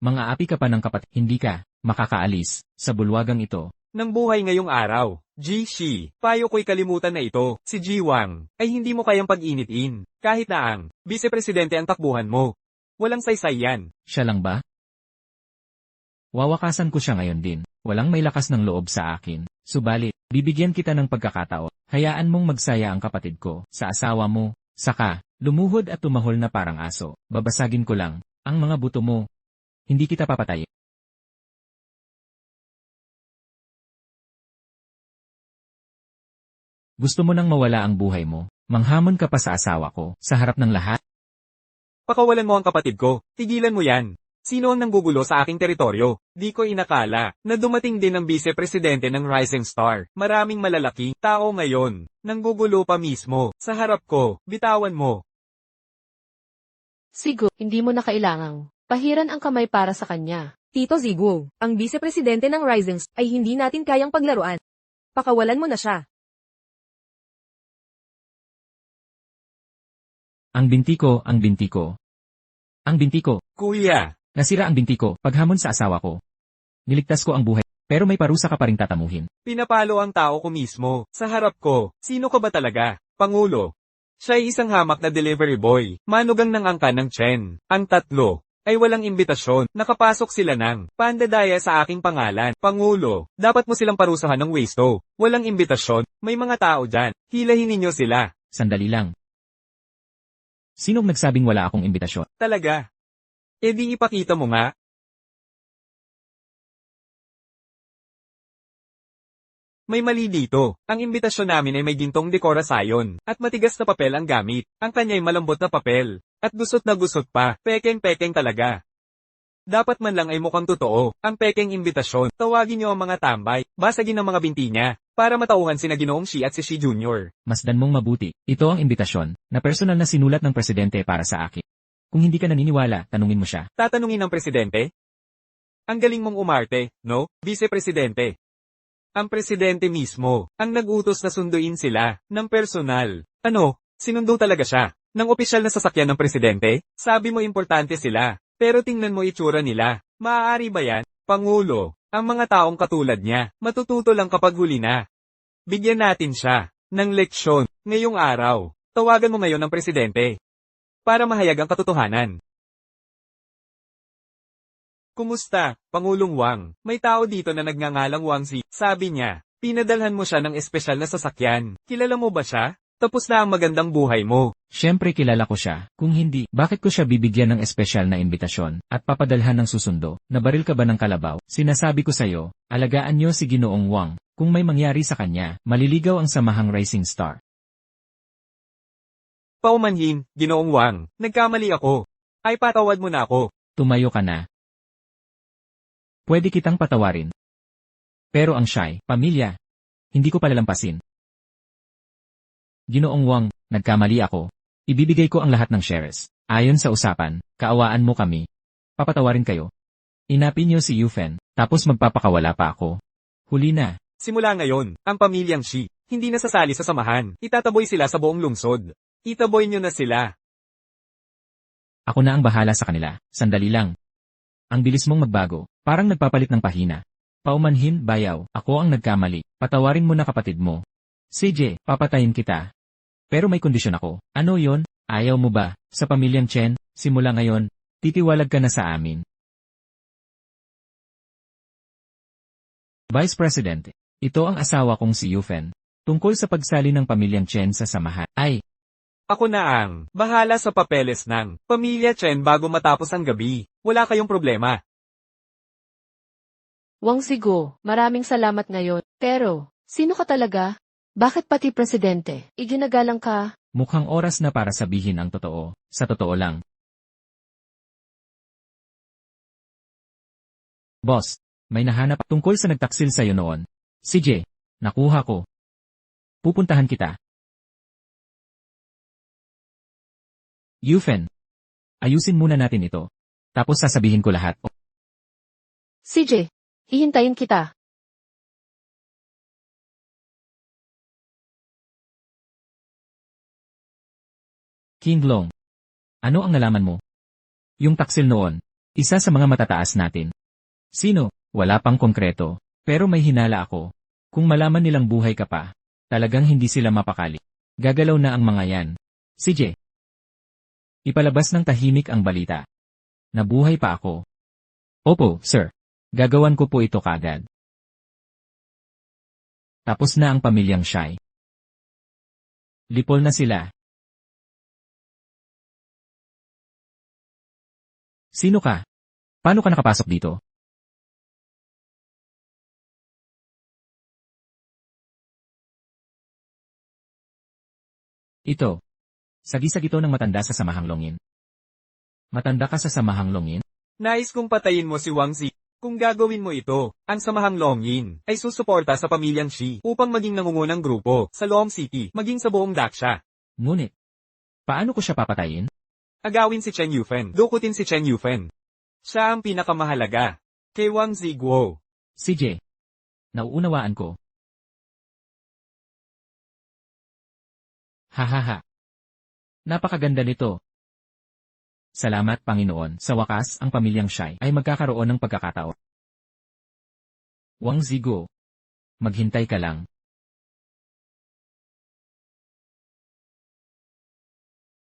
Mga api ka pa ng kapatid, hindi ka makakaalis sa bulwagang ito. Nang buhay ngayong araw, Ji-Shi, payo ko'y kalimutan na ito, si Ji-Wang, ay hindi mo kayang pag-initin, kahit na ang vice-presidente ang takbuhan mo. Walang saysay yan. Siya lang ba? Wawakasan ko siya ngayon din. Walang may lakas ng loob sa akin. Subalit, bibigyan kita ng pagkakataon. Hayaan mong magsaya ang kapatid ko sa asawa mo. Saka, lumuhod at tumahol na parang aso. Babasagin ko lang ang mga buto mo. Hindi kita papatayin. Gusto mo nang mawala ang buhay mo? Manghamon ka pa sa asawa ko, sa harap ng lahat? Pakawalan mo ang kapatid ko. Tigilan mo yan. Sino ang nanggugulo sa aking teritoryo? Di ko inakala na dumating din ang vice-presidente ng Rising Star. Maraming malalaking tao ngayon. Nanggugulo pa mismo. Sa harap ko, bitawan mo. Sigo, hindi mo na kailangang pahiran ang kamay para sa kanya. Tito Ziguo, ang vice-presidente ng Rising Star ay hindi natin kayang paglaruan. Pakawalan mo na siya. Ang binti ko, ang binti ko. Ang binti ko. Kuya, Nasira ang binti ko, paghamon sa asawa ko. Niligtas ko ang buhay, pero may parusa ka pa ring tatamuhin. pinapalo ang tao ko mismo. Sa harap ko, sino ka ba talaga? Pangulo. Siya ay isang hamak na delivery boy. Manugang ng angkan ng Chen. Ang tatlo ay walang imbitasyon. Nakapasok sila ng pandadaya sa aking pangalan. Pangulo, dapat mo silang parusahan ng wasto. Walang imbitasyon. May mga tao dyan. Hilahin ninyo sila. Sandali lang. Sinong nagsabing wala akong imbitasyon? Talaga. E di ipakita mo nga. May mali dito. Ang imbitasyon namin ay may gintong dekorasayon, at matigas na papel ang gamit. Ang kanya'y malambot na papel. At gusot na gusot pa. Pekeng-pekeng talaga. Dapat man lang ay mukhang totoo. Ang pekeng imbitasyon. Tawagin niyo ang mga tambay. Basagin ang mga binti niya. Para matauhan sina Ginoong Shi at si Shi Jr. Masdan mong mabuti. Ito ang imbitasyon, na personal na sinulat ng presidente para sa akin. Kung hindi ka naniniwala, tanungin mo siya. Tatanungin ng presidente? Ang galing mong umarte, no? Vice-presidente. Ang presidente mismo, ang nag-utos na sunduin sila, ng personal. Ano? Sinundo talaga siya? Ng opisyal na sasakyan ng presidente? Sabi mo importante sila, pero tingnan mo itsura nila. Maaari ba yan? Pangulo, ang mga taong katulad niya, matututo lang kapag huli na. Bigyan natin siya ng leksyon ngayong araw. Tawagan mo ngayon ang presidente para mahayag ang katotohanan. Kumusta, Pangulong Wang? May tao dito na nagngangalang Wang Zi. Sabi niya, pinadalhan mo siya ng espesyal na sasakyan. Kilala mo ba siya? Tapos na ang magandang buhay mo. Siyempre kilala ko siya. Kung hindi, bakit ko siya bibigyan ng espesyal na imbitasyon at papadalhan ng susundo? Nabaril ka ba ng kalabaw? Sinasabi ko sa'yo, alagaan niyo si Ginoong Wang. Kung may mangyari sa kanya, maliligaw ang samahang Rising Star. Paumanhin, Ginoong Wang. Nagkamali ako. Ay patawad mo na ako. Tumayo ka na. Pwede kitang patawarin. Pero ang siya'y pamilya. Hindi ko palalampasin. Ginoong Wang, nagkamali ako. Ibibigay ko ang lahat ng shares. Ayon sa usapan, kaawaan mo kami. Papatawarin kayo. Inapin niyo si Yufen, tapos magpapakawala pa ako. Huli na. Simula ngayon, ang pamilyang Shi hindi nasasali sa samahan. Itataboy sila sa buong lungsod. Itaboy nyo na sila. Ako na ang bahala sa kanila. Sandali lang. Ang bilis mong magbago. Parang nagpapalit ng pahina. Paumanhin, bayaw. Ako ang nagkamali. Patawarin mo na kapatid mo. CJ, papatayin kita. Pero may kondisyon ako. Ano yon? Ayaw mo ba? Sa pamilyang Chen, simula ngayon, titiwalag ka na sa amin. Vice President, ito ang asawa kong si Yufen. Tungkol sa pagsali ng pamilyang Chen sa samahan. Ay, Ako na ang bahala sa papeles ng pamilya Chen bago matapos ang gabi. Wala kayong problema. Wang Zigo, maraming salamat ngayon. Pero, sino ka talaga? Bakit pati presidente? Iginagalang ka? mukhang oras na para sabihin ang totoo. Sa totoo lang. Boss, may nahanap tungkol sa nagtaksil sa'yo noon. CJ, nakuha ko. Pupuntahan kita. Yufen, ayusin muna natin ito. Tapos sasabihin ko lahat. CJ, hihintayin kita. King Long, ano ang nalaman mo? Yung taksil noon, isa sa mga matataas natin. Sino? Wala pang konkreto, pero may hinala ako. Kung malaman nilang buhay ka pa, talagang hindi sila mapakali. Gagalaw na ang mga yan. CJ, ipalabas ng tahimik ang balita. Nabuhay pa ako. Opo, sir. Gagawan ko po ito kagad. Tapos na ang pamilyang Shai. Lipol na sila. Sino ka? Paano ka nakapasok dito? Ito. Sagisag ito ng matanda sa Samahang Longin. Matanda ka sa Samahang Longin? Nais kong patayin mo si Wang Zi. Kung gagawin mo ito, ang Samahang Longyin ay susuporta sa pamilyang Shi upang maging nangungunang grupo sa Long City, maging sa buong Daksha. Ngunit, paano ko siya papatayin? Agawin si Chen Yufen. Dukutin si Chen Yufen. Siya ang pinakamahalaga. Kay Wang Ziguo. CJ, nauunawaan ko. Hahaha. Napakaganda nito. Salamat, Panginoon. Sa wakas, ang pamilyang Shai ay magkakaroon ng pagkakataon. Wang Zigo. Maghintay ka lang.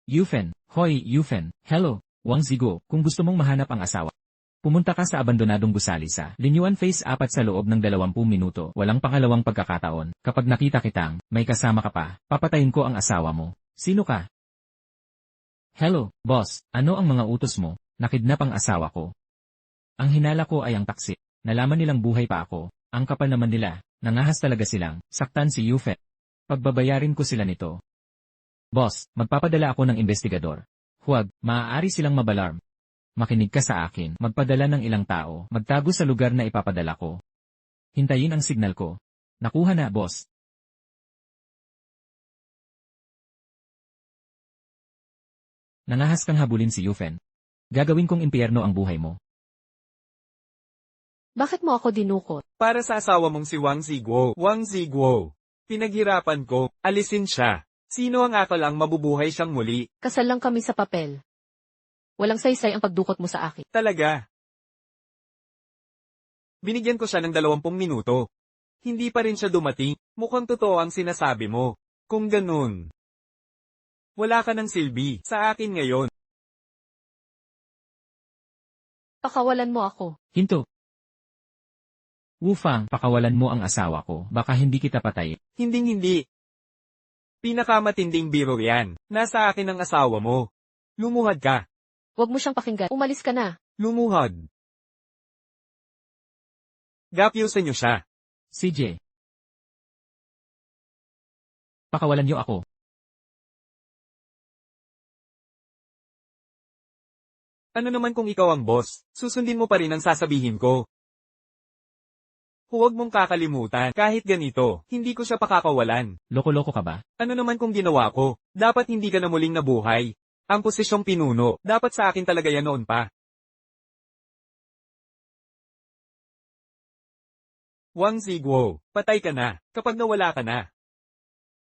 Yufen. Hoy, Yufen. Hello, Wang Zigo. Kung gusto mong mahanap ang asawa, pumunta ka sa abandonadong gusali sa Linyuan Phase 4 sa loob ng 20 minuto. Walang pangalawang pagkakataon. Kapag nakita kitang may kasama ka pa, papatayin ko ang asawa mo. Sino ka? Hello, boss. Ano ang mga utos mo? Nakidnap ang asawa ko. Ang hinala ko ay ang taksi. Nalaman nilang buhay pa ako. Ang kapal naman nila. Nangahas talaga silang saktan si Yufen. Pagbabayarin ko sila nito. Boss, magpapadala ako ng investigador. Huwag, maaari silang mabalarm. Makinig ka sa akin. Magpadala ng ilang tao. Magtago sa lugar na ipapadala ko. Hintayin ang signal ko. Nakuha na, boss. Nangahas kang habulin si Yufen. Gagawin kong impyerno ang buhay mo. Bakit mo ako dinukot? Para sa asawa mong si Wang Ziguo. Wang Ziguo. Pinaghirapan ko. Alisin siya. Sino ang akal ang mabubuhay siyang muli? Kasal lang kami sa papel. Walang saysay ang pagdukot mo sa akin. Talaga. Binigyan ko siya ng 20 minuto. Hindi pa rin siya dumating. Mukhang totoo ang sinasabi mo. Kung ganun, wala ka ng silbi sa akin ngayon. Pakawalan mo ako. Hinto. Wufang, pakawalan mo ang asawa ko. Baka hindi kita patay. Hinding-hindi. Pinakamatinding biro yan. Nasa akin ang asawa mo. Lumuhad ka. Huwag mo siyang pakinggan. Umalis ka na. Lumuhad. Gapyusan niyo siya. CJ. Pakawalan niyo ako. Ano naman kung ikaw ang boss? Susundin mo pa rin ang sasabihin ko. Huwag mong kakalimutan, kahit ganito, hindi ko siya pakakawalan. Loko-loko ka ba? Ano naman kung ginawa ko? Dapat hindi ka na muling nabuhay. Ang posisyong pinuno, dapat sa akin talaga yan noon pa. Wang Ziguo, patay ka na, kapag nawala ka na.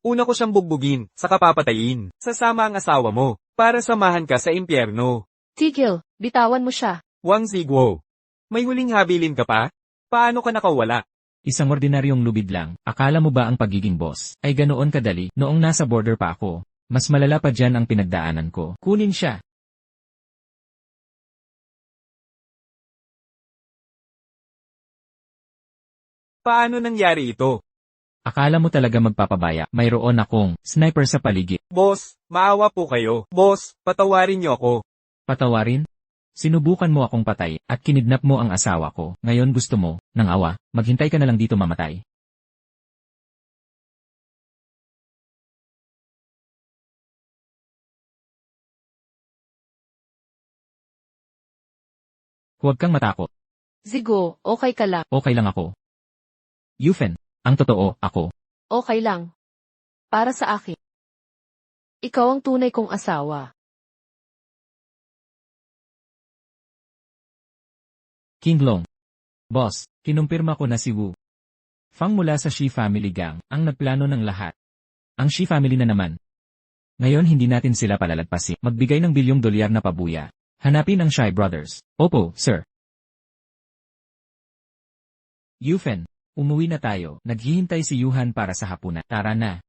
Una ko siyang bugbugin, saka papatayin. Sasama ang asawa mo, para samahan ka sa impyerno. Tigil, bitawan mo siya. Wang Ziguo. May huling habilin ka pa? Paano ka nakawala? Isang ordinaryong lubid lang. Akala mo ba ang pagiging boss ay ganoon kadali noong nasa border pa ako? Mas malala pa dyan ang pinagdaanan ko. Kunin siya. Paano nangyari ito? Akala mo talaga magpapabaya. Mayroon akong sniper sa paligid. Boss, maawa po kayo. Boss, patawarin niyo ako. Patawarin? Sinubukan mo akong patay at kinidnap mo ang asawa ko. Ngayon gusto mo, ng awa, maghintay ka na lang dito mamatay. Huwag kang matakot. Zigo, okay ka lang. Okay lang ako. Yufen, ang totoo, ako. Okay lang. Para sa akin. Ikaw ang tunay kong asawa. King Long. Boss, kinumpirma ko na si Wu Fang mula sa Shi Family Gang ang nagplano ng lahat. Ang Shi Family na naman. Ngayon hindi natin sila palalagpasin. Magbigay ng $1 bilyong na pabuya. Hanapin ang Shai Brothers. Opo, sir. Yufen, umuwi na tayo. Naghihintay si Yuhan para sa hapunan. Tara na.